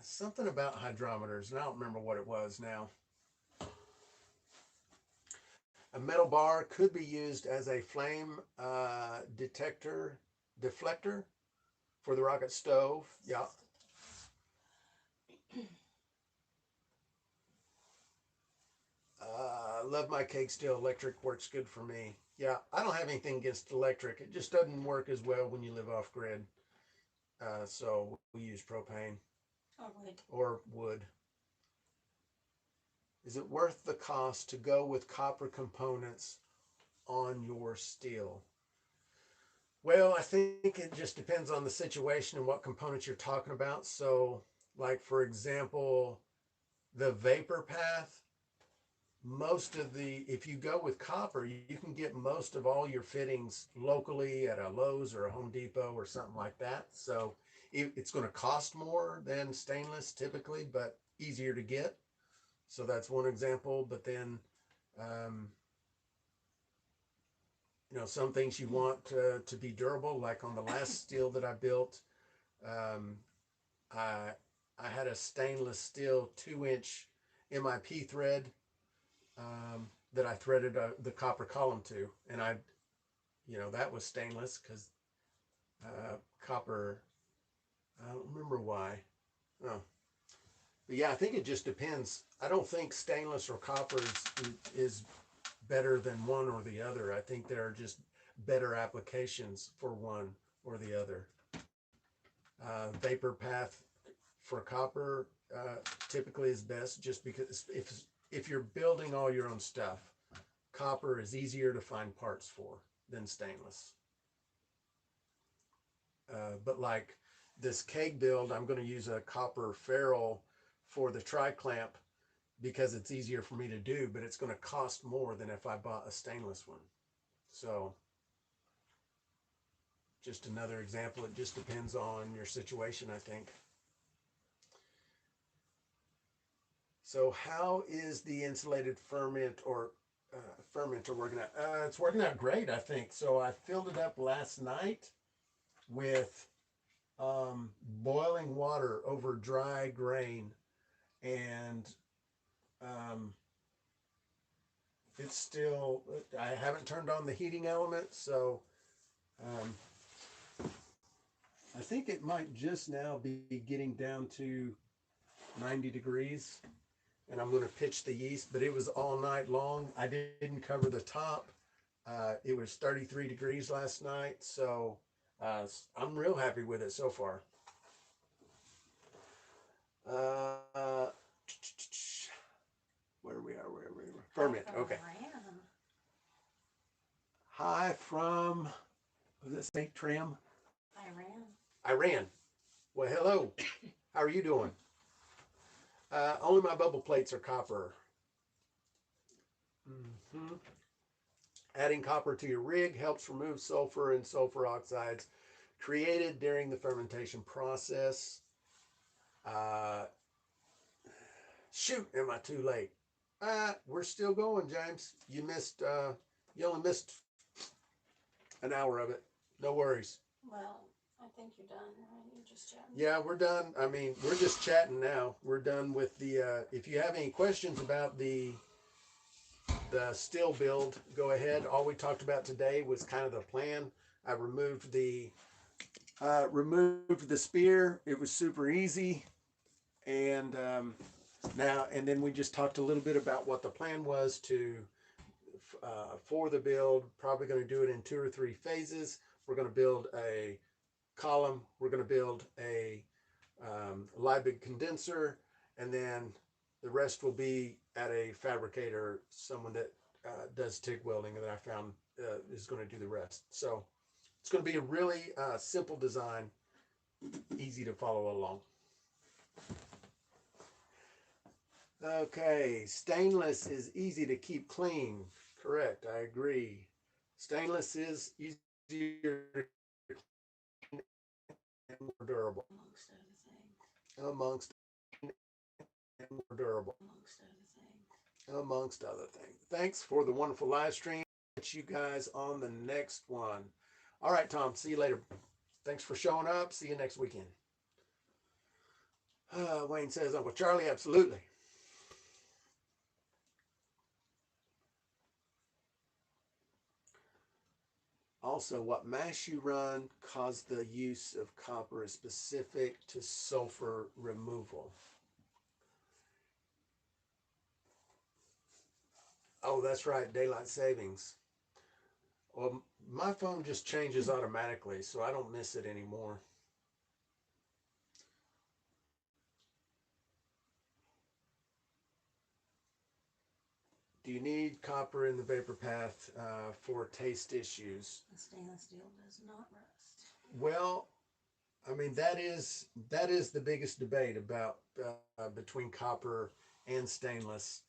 something about hydrometers, and I don't remember what it was now. A metal bar could be used as a flame deflector for the rocket stove. Yeah. Love my cake still. Electric works good for me. Yeah, I don't have anything against electric. It just doesn't work as well when you live off grid. So we use propane. Or wood. Is it worth the cost to go with copper components on your steel? Well, I think it just depends on the situation and what components you're talking about. So, like, for example, the vapor path, if you go with copper, you can get most of all your fittings locally at a Lowe's or a Home Depot or something like that. So it's going to cost more than stainless typically, but easier to get. So that's one example. But then, some things you want to be durable, like on the last steel that I built, I had a stainless steel 2-inch MIP thread that I threaded the copper column to, and that was stainless because copper. I don't remember why. Oh, but yeah, I think it just depends. I don't think stainless or copper is better than one or the other. I think there are just better applications for one or the other. Vapor path for copper typically is best, just because if you're building all your own stuff, copper is easier to find parts for than stainless. But like this keg build, I'm going to use a copper ferrule for the tri-clamp because it's easier for me to do, but it's going to cost more than if I bought a stainless one. So just another example. It just depends on your situation, I think. So how is the insulated fermenter working out? It's working out great, I think. So I filled it up last night with boiling water over dry grain, and um, it's still, I haven't turned on the heating element, so um, I think it might just now be getting down to 90 degrees, and I'm going to pitch the yeast, but it was all night long. I didn't cover the top. It was 33 degrees last night, so I'm real happy with it so far. Uh, where we are, ferment. Okay. Hi from, was it St. Trim? Iran. Well, hello. How are you doing? Only my bubble plates are copper. Mm-hmm. Adding copper to your rig helps remove sulfur and sulfur oxides created during the fermentation process. Uh, Shoot, am I too late? We're still going, James. You only missed an hour of it. No worries. Well, I think you're done, right? You're just chatting. Yeah, we're done. I mean, we're just chatting now. We're done with the, if you have any questions about the still build, go ahead. All we talked about today was kind of the plan. I removed the spear. It was super easy. And and then we just talked a little bit about what the plan was for the build. Probably going to do it in 2 or 3 phases. We're going to build a column. We're going to build a Liebig condenser, and then the rest will be at a fabricator, someone that does TIG welding that I found is going to do the rest. So it's going to be a really simple design, easy to follow along. Okay, stainless is easy to keep clean. Correct, I agree. Stainless is easier and more durable. Amongst and more durable. Amongst other things. Thanks for the wonderful live stream. Catch you guys on the next one. All right, Tom, see you later. Thanks for showing up. See you next weekend. Wayne says, Uncle Charlie, absolutely. Also, what mash you run caused the use of copper is specific to sulfur removal. Oh, that's right, daylight savings. Well, my phone just changes automatically, so I don't miss it anymore. Do you need copper in the vapor path for taste issues? The stainless steel does not rust. Well, I mean that is the biggest debate about between copper and stainless.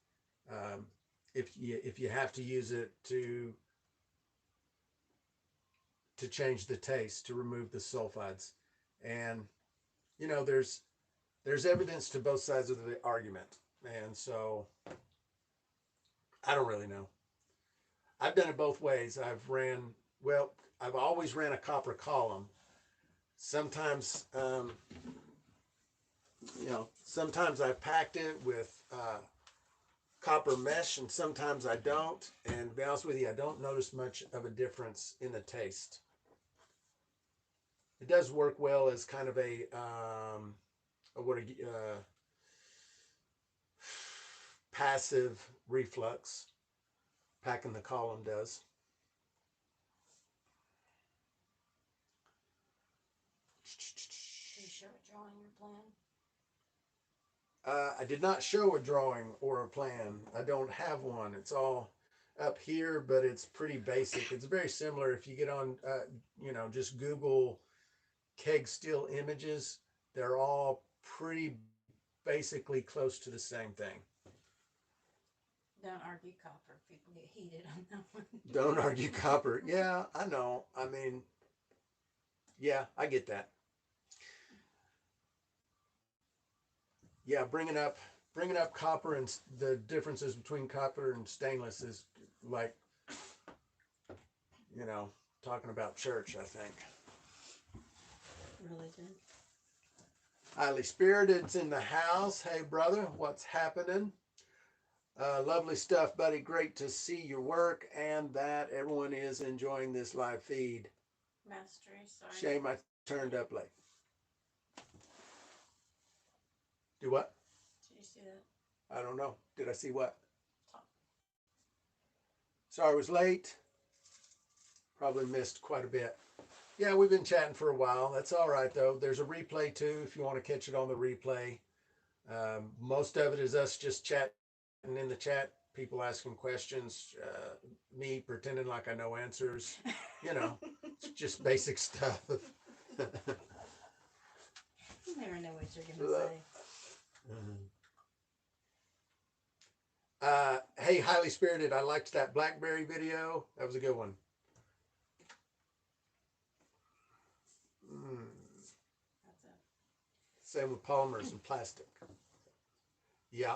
Um, if you have to use it to change the taste, to remove the sulfides, and there's evidence to both sides of the argument, and so I don't really know. I've done it both ways. I've always ran a copper column. Sometimes, sometimes I packed it with copper mesh, and sometimes I don't. And to be honest with you, I don't notice much of a difference in the taste. It does work well as kind of passive reflux. Packing the column does. Do you show a drawing or plan? I did not show a drawing or a plan. I don't have one. It's all up here, but it's pretty basic. It's very similar. If you get on, just Google keg steel images, they're all pretty basically close to the same thing. Don't argue copper. People get heated on that one. Don't argue copper. Yeah, I know. I mean, yeah, I get that. Yeah, bringing up copper and the differences between copper and stainless is like, you know, talking about church, I think. Religion. Highly Spirited's in the house. Hey, brother, what's happening? Lovely stuff, buddy. Great to see your work and that everyone is enjoying this live feed. Mastery, sorry. Shame I turned up late. Do what? Did you see that? I don't know. Did I see what? Top. Sorry I was late. Probably missed quite a bit. Yeah, we've been chatting for a while. That's all right, though. There's a replay, too, if you want to catch it on the replay. Most of it is us just chatting in the chat, people asking questions, me pretending like I know answers. You know, it's just basic stuff. You never know what you're going to say. Hey, Highly Spirited, I liked that Blackberry video. That was a good one. That's it. Same with polymers and plastic. Yeah.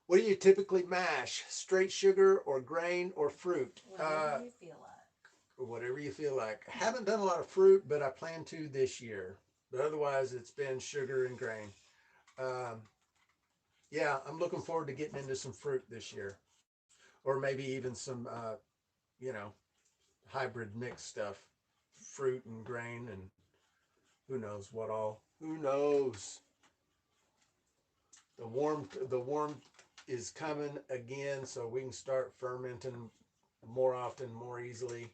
What do you typically mash? Straight sugar or grain or fruit? Whatever you feel like. Whatever you feel like. I haven't done a lot of fruit, but I plan to this year. But otherwise, it's been sugar and grain. Yeah, I'm looking forward to getting into some fruit this year. Or maybe even some, you know, hybrid mix stuff. Fruit and grain and who knows what all. Who knows? The warm is coming again, so we can start fermenting more often, more easily.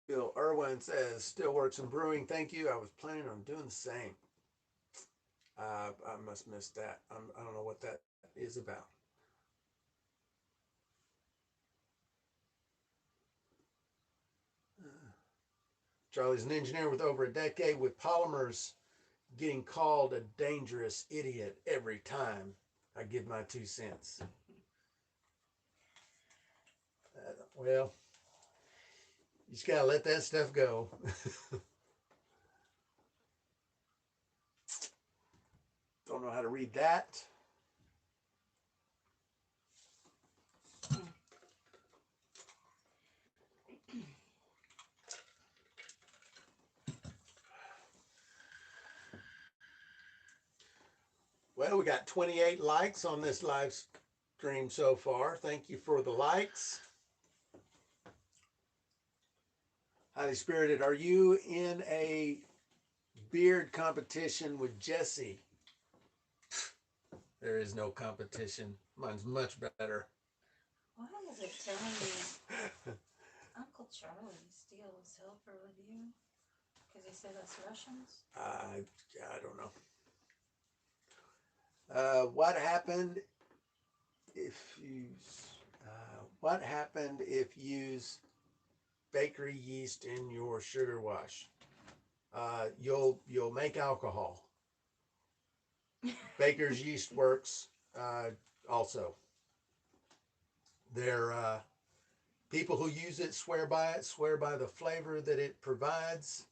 Bill Irwin says, still works in brewing. Thank you. I was planning on doing the same. I must miss that. I don't know what that is about. Charlie's an engineer with over a decade with polymers, getting called a dangerous idiot every time I give my 2 cents. Well, you just gotta let that stuff go. Don't know how to read that. Well, we got 28 likes on this live stream so far. Thank you for the likes. Highly Spirited, are you in a beard competition with Jesse? There is no competition. Mine's much better. Why is it telling me Uncle Charlie steals helper with you? Because he said that's Russians? I don't know. What happened if you use bakery yeast in your sugar wash? You'll make alcohol. Baker's yeast works also. They're people who use it swear by the flavor that it provides,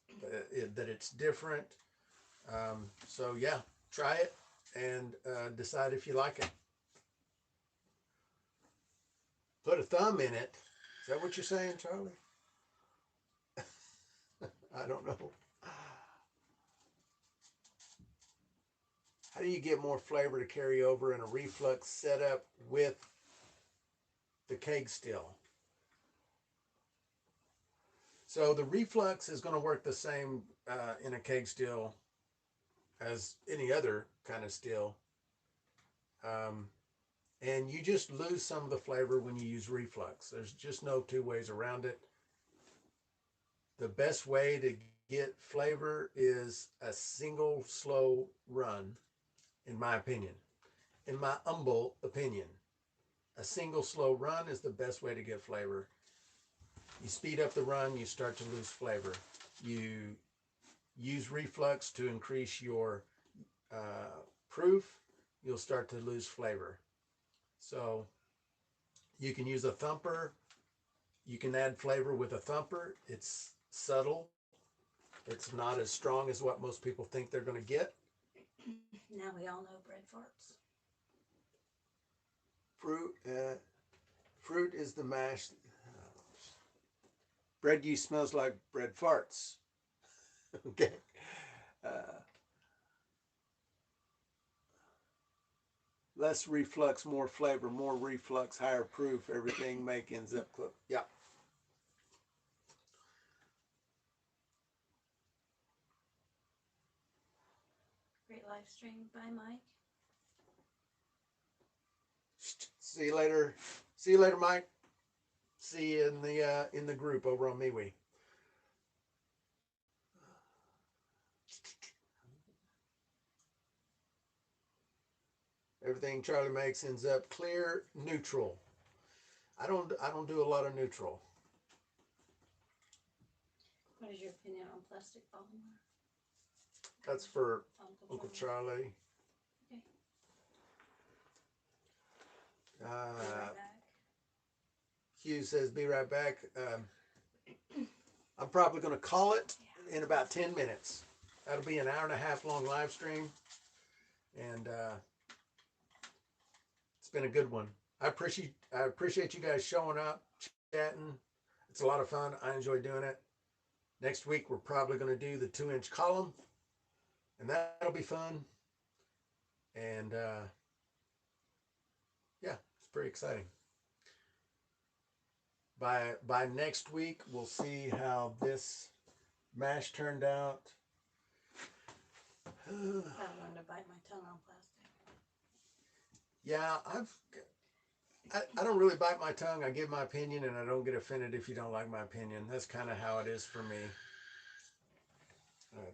that it's different. So yeah, try it and decide if you like it. Put a thumb in it. Is that what you're saying, Charlie? I don't know. How do you get more flavor to carry over in a reflux setup with the keg still? So the reflux is going to work the same in a keg still as any other kind of still. And you just lose some of the flavor when you use reflux. There's just no two ways around it. The best way to get flavor is a single slow run, in my opinion. In my humble opinion, a single slow run is the best way to get flavor. You speed up the run, you start to lose flavor. You use reflux to increase your proof, you'll start to lose flavor. So you can use a thumper. You can add flavor with a thumper. It's subtle. It's not as strong as what most people think they're going to get. Now we all know bread farts. Fruit is the mash. Bread yeast smells like bread farts. Okay. Uh, Less reflux, more flavor, more reflux, higher proof. Everything make ends up cooked. Yeah. Great live stream by Mike. See you later. See you later, Mike. See you in the group over on MeWe. Everything Charlie makes ends up clear, neutral. I don't do a lot of neutral. What is your opinion on plastic polymer? That's for Uncle Charlie. Okay. Be Uh, right back. Hugh says, "Be right back." I'm probably going to call it in about 10 minutes. That'll be an hour and a half long live stream, and it's been a good one. I appreciate you guys showing up, chatting. It's a lot of fun. I enjoy doing it. Next week we're probably going to do the 2-inch column, and that'll be fun. And yeah, it's pretty exciting. By next week we'll see how this mash turned out. I learned to bite my tongue on plastic. Yeah, I don't really bite my tongue. I give my opinion, and I don't get offended if you don't like my opinion. That's kind of how it is for me.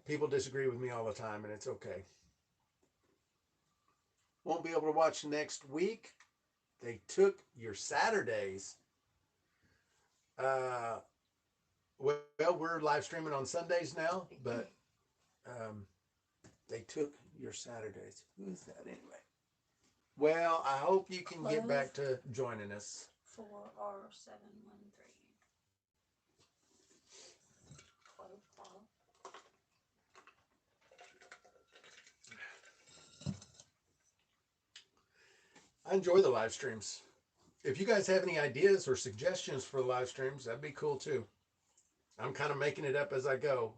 People disagree with me all the time, and it's okay. Won't be able to watch next week. They took your Saturdays. Well, we're live streaming on Sundays now, but they took your Saturdays. Who is that anyway? Well, I hope you can get back to joining us. 4R713. Clove cloth. I enjoy the live streams. If you guys have any ideas or suggestions for the live streams, that'd be cool too. I'm kind of making it up as I go.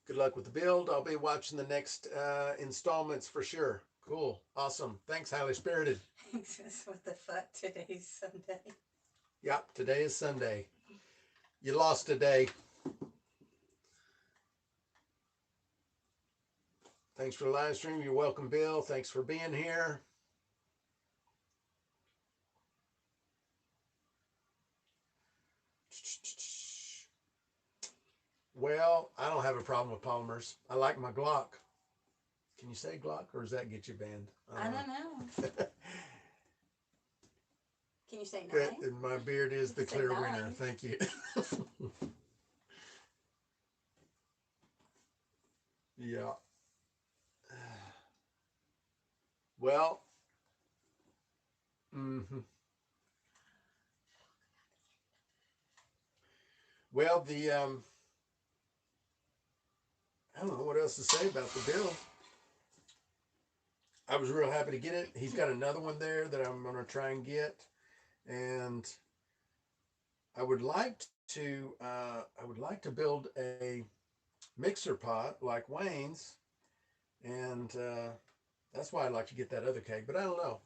Good luck with the build. I'll be watching the next installments for sure. Cool. Awesome. Thanks, Highly Spirited. What the fuck? Today's Sunday. Yep, today is Sunday. You lost today. Thanks for the live stream. You're welcome, Bill. Thanks for being here. Well, I don't have a problem with polymers. I like my Glock. Can you say Glock, or does that get you banned? I don't know. Can you say nine? And my beard is the clear winner. Thank you. Yeah. Well. Well, I don't know what else to say about the bill. I was real happy to get it. He's got another one there that I'm going to try and get, and I would like to build a mixer pot like Wayne's, and that's why I'd like to get that other cake. But I don't know.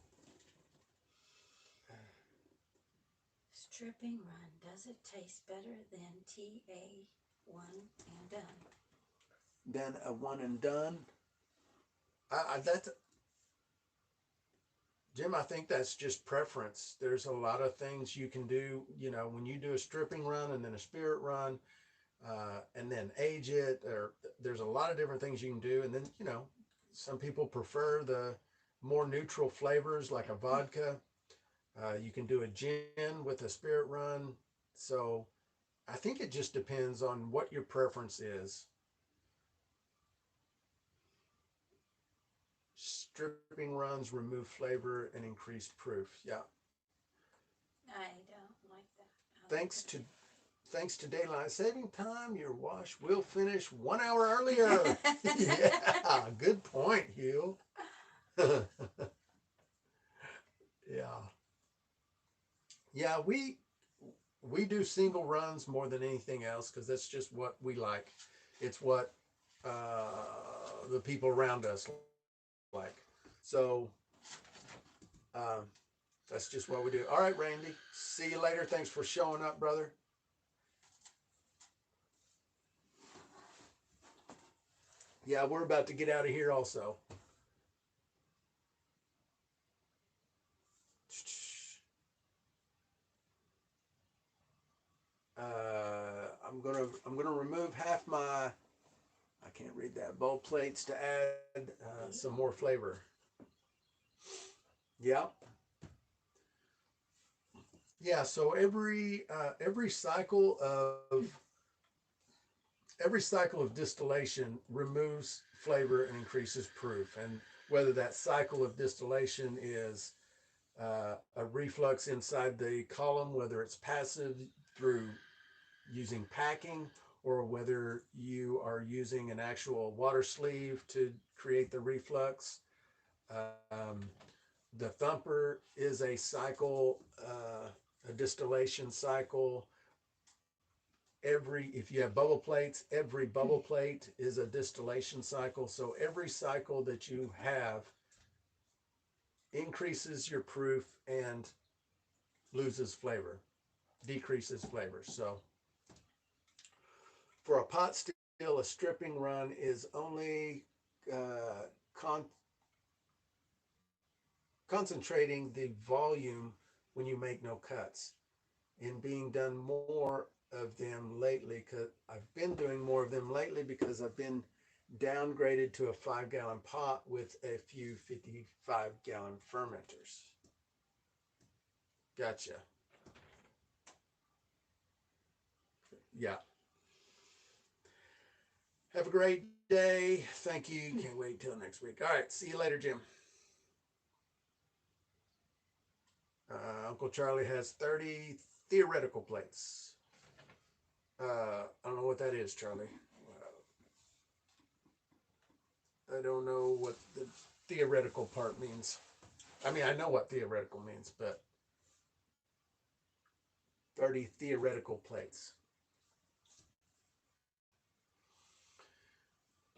Stripping run. Does it taste better than TA one and done? Than a one and done. Jim, I think that's just preference. There's a lot of things you can do. You know, when you do a stripping run and then a spirit run, and then age it. Or there's a lot of different things you can do. And then, you know, some people prefer the more neutral flavors like a vodka. You can do a gin with a spirit run. So I think it just depends on what your preference is. Stripping runs remove flavor and increase proof. Yeah. I don't like that. I like Thanks the to thanks to daylight saving time, your wash will finish 1 hour earlier. Yeah, good point, Hugh. Yeah. Yeah, we do single runs more than anything else because that's just what we like. It's what the people around us like. So um, that's just what we do. All right, Randy. See you later. Thanks for showing up, brother. Yeah, we're about to get out of here also. I'm gonna remove half my I can't read that bowl plates to add some more flavor. Yeah, yeah. So every cycle of distillation removes flavor and increases proof. And whether that cycle of distillation is a reflux inside the column, whether it's passive through using packing, or whether you are using an actual water sleeve to create the reflux. Um, the thumper is a cycle, a distillation cycle. If you have bubble plates, every bubble plate is a distillation cycle. So every cycle that you have increases your proof and loses flavor, decreases flavor. So for a pot still, a stripping run is only uh, con- concentrating the volume when you make no cuts, and being done more of them lately because I've been doing more of them lately because I've been downgraded to a 5 gallon pot with a few 55-gallon fermenters. Gotcha. Yeah. Have a great day. Thank you. Can't wait till next week. All right. See you later, Jim. Uncle Charlie has 30 theoretical plates. I don't know what that is, Charlie. I don't know what the theoretical part means. I mean, I know what theoretical means, but 30 theoretical plates.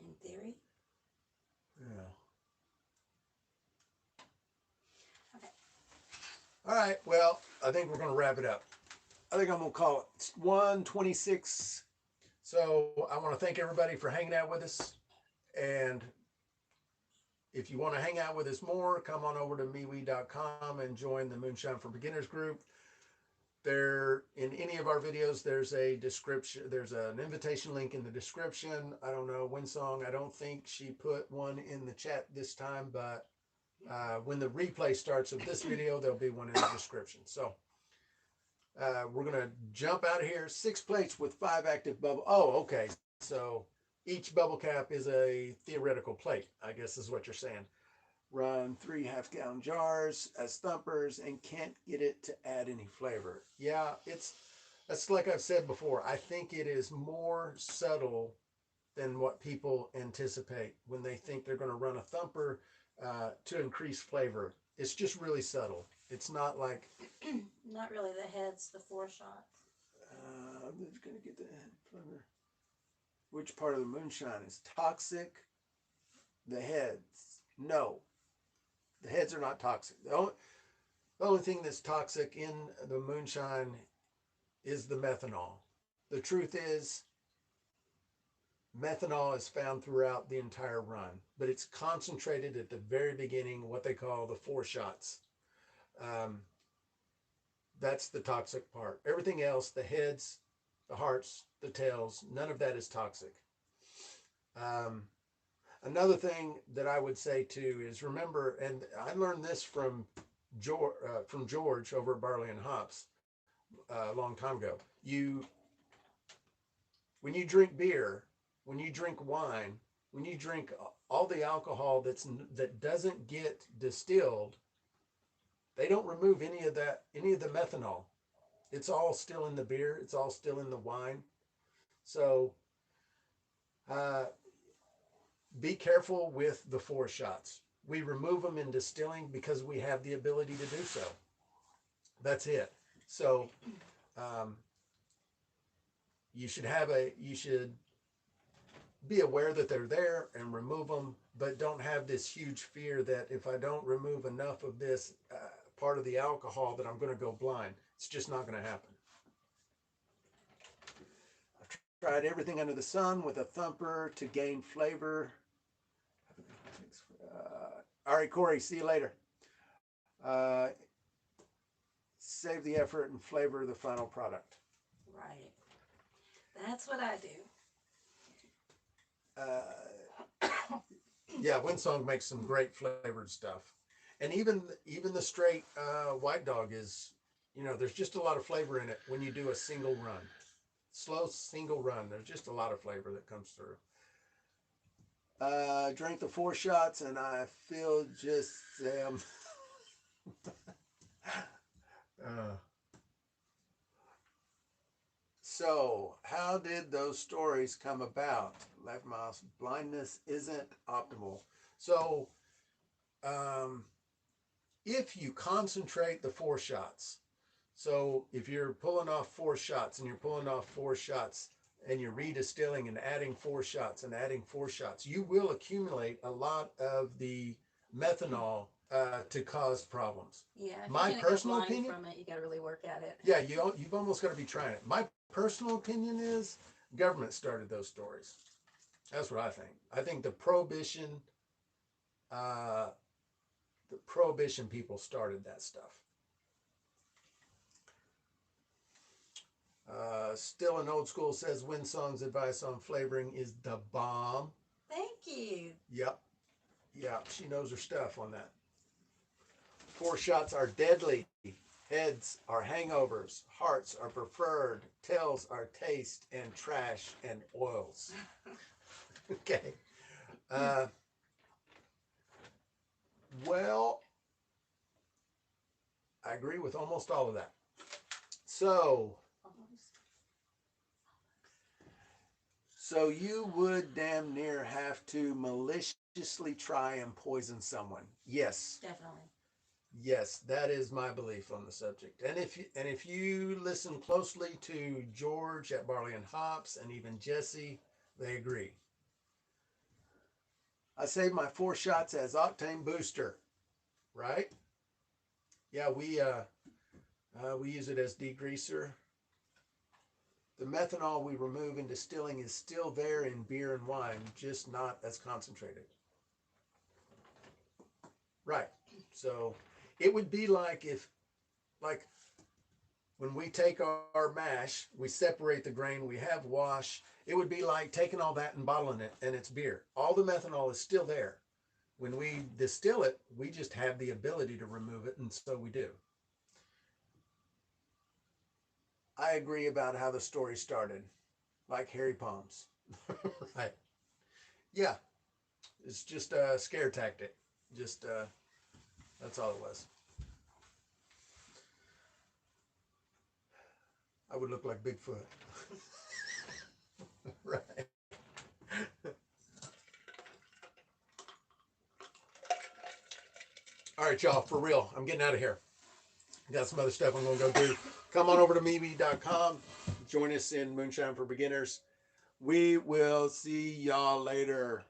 in theory. Yeah. Okay. All right. Well, I think we're going to wrap it up. I think I'm going to call it. It's 1:26. So I want to thank everybody for hanging out with us. And if you want to hang out with us more, come on over to MeWe.com and join the Moonshine for Beginners group. There, in any of our videos, there's a description. There's an invitation link in the description. I don't know, Winsong, I don't think she put one in the chat this time, but when the replay starts of this video, there'll be one in the description. So we're going to jump out of here. 6 plates with 5 active bubble. Oh, okay. So each bubble cap is a theoretical plate, I guess is what you're saying. Run 3 half-gallon jars as thumpers and can't get it to add any flavor. Yeah, that's like I've said before. I think it is more subtle than what people anticipate when they think they're going to run a thumper to increase flavor. It's just really subtle. It's not like Not really the heads, the 4 shots. I'm just going to get the flavor. Which part of the moonshine is toxic? The heads. No, the heads are not toxic. The only thing that's toxic in the moonshine is the methanol. The truth is, methanol is found throughout the entire run, but it's concentrated at the very beginning, what they call the 4 shots. Um, that's the toxic part. Everything else, the heads, the hearts, the tails, none of that is toxic. Um, Another thing that I would say too is remember, and I learned this from George over at Barley and Hops a long time ago. When you drink beer, when you drink wine, when you drink all the alcohol that doesn't get distilled, they don't remove any of the methanol. It's all still in the beer. It's all still in the wine. So uh, be careful with the four shots. We remove them in distilling because we have the ability to do so. That's it. So um, you should be aware that they're there and remove them, but don't have this huge fear that if I don't remove enough of this part of the alcohol that I'm going to go blind. It's just not going to happen. I've tried everything under the sun with a thumper to gain flavor. All right, Corey, see you later. Uh, Save the effort and flavor the final product. Right. That's what I do. Yeah, Windsong makes some great flavored stuff, and even the straight White Dog is, there's just a lot of flavor in it when you do a single run, slow single run. There's just a lot of flavor that comes through. Drank the four shots and I feel just uh, So, how did those stories come about? Left mouse blindness isn't optimal. So, um, if you concentrate the four shots, so if you're pulling off four shots and you're pulling off four shots and you're redistilling and adding four shots and adding four shots, you will accumulate a lot of the methanol to cause problems. Yeah, if My you're gonna go personal blind opinion, from it, you gotta really work at it. yeah, you've almost got to be trying it. My personal opinion is government started those stories. That's what I think. I think uh, the prohibition people started that stuff. Still an old school says Winsong's advice on flavoring is the bomb. Thank you. Yep, yep, she knows her stuff on that. Four shots are deadly. Heads are hangovers. Hearts are preferred. Tails are taste and trash and oils. Okay. Uh, well, I agree with almost all of that. So, so you would damn near have to maliciously try and poison someone. Yes. Definitely. Yes, that is my belief on the subject. And if you listen closely to George at Barley and Hops and even Jesse, they agree. I save my four shots as octane booster, right? Yeah, we use it as degreaser. The methanol we remove in distilling is still there in beer and wine, just not as concentrated. Right. So it would be like when we take our mash, we separate the grain, we have wash. It would be like taking all that and bottling it, and it's beer. All the methanol is still there. When we distill it, we just have the ability to remove it, and so we do. I agree about how the story started, like Harry Palms. Right. Yeah, it's just a scare tactic. Just that's all it was. I would look like Bigfoot. Right. All right, y'all, for real. I'm getting out of here. Got some other stuff I'm going to go do. Come on over to mebe.com. Join us in Moonshine for Beginners. We will see y'all later.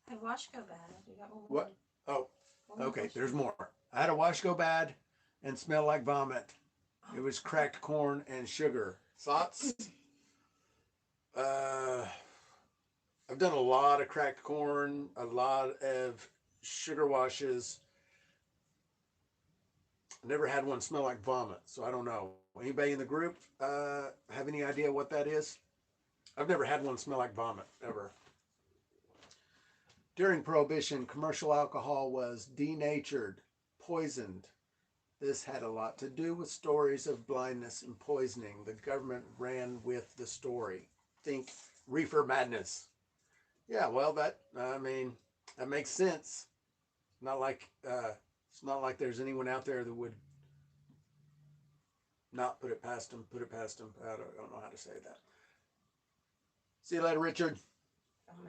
Hey, wash go bad. You got one more. What? Oh, One more okay. question. There's more. I had a wash go bad and smell like vomit. It was cracked corn and sugar. Thoughts? Uh, I've done a lot of cracked corn, a lot of sugar washes. I never had one smell like vomit, so I don't know. Anybody in the group have any idea what that is? I've never had one smell like vomit, ever. During Prohibition, commercial alcohol was denatured, poisoned. This had a lot to do with stories of blindness and poisoning. The government ran with the story. Think reefer madness. Yeah, well, that makes sense. Not like it's not like there's anyone out there that would not put it past them. Put it past them. I don't know how to say that. See you later, Richard.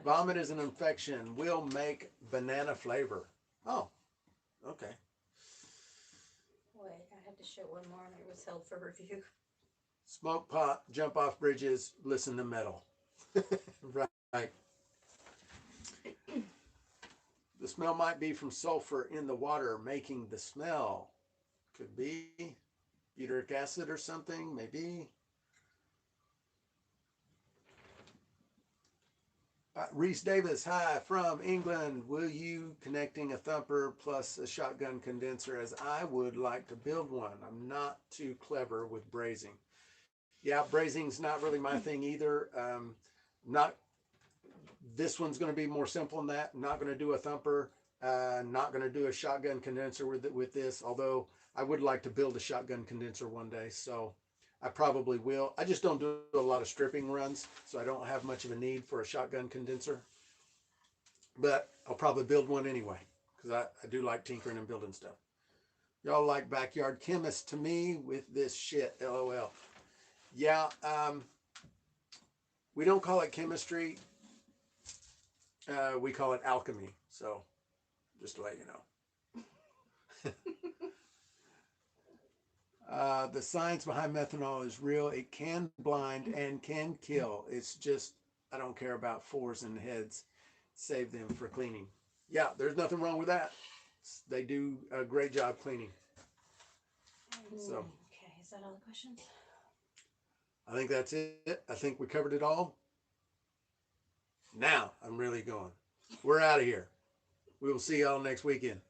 Vomit is an infection. Will make banana flavor. Oh, okay. Wait, I have to show one more, and it was held for review. Smoke pot, jump off bridges, listen to metal. Right. The smell might be from sulfur in the water making the smell. Could be butyric acid or something, maybe. Reese Davis, hi from England. Will you connecting a thumper plus a shotgun condenser, as I would like to build one? I'm not too clever with brazing. Yeah, brazing's not really my thing either. Not This one's going to be more simple than that. I'm not going to do a thumper. Not going to do a shotgun condenser with this. Although I would like to build a shotgun condenser one day, so I probably will. I just don't do a lot of stripping runs, so I don't have much of a need for a shotgun condenser. But I'll probably build one anyway, because I do like tinkering and building stuff. Y'all like backyard chemists to me with this shit, LOL. Yeah, we don't call it chemistry. We call it alchemy. So, just to let you know. The science behind methanol is real. It can blind and can kill. It's just, I don't care about fours and heads. Save them for cleaning. Yeah, there's nothing wrong with that. They do a great job cleaning. So, Okay, is that all the questions? I think that's it. I think we covered it all. Now I'm really going. We're out of here. We will see y'all next weekend.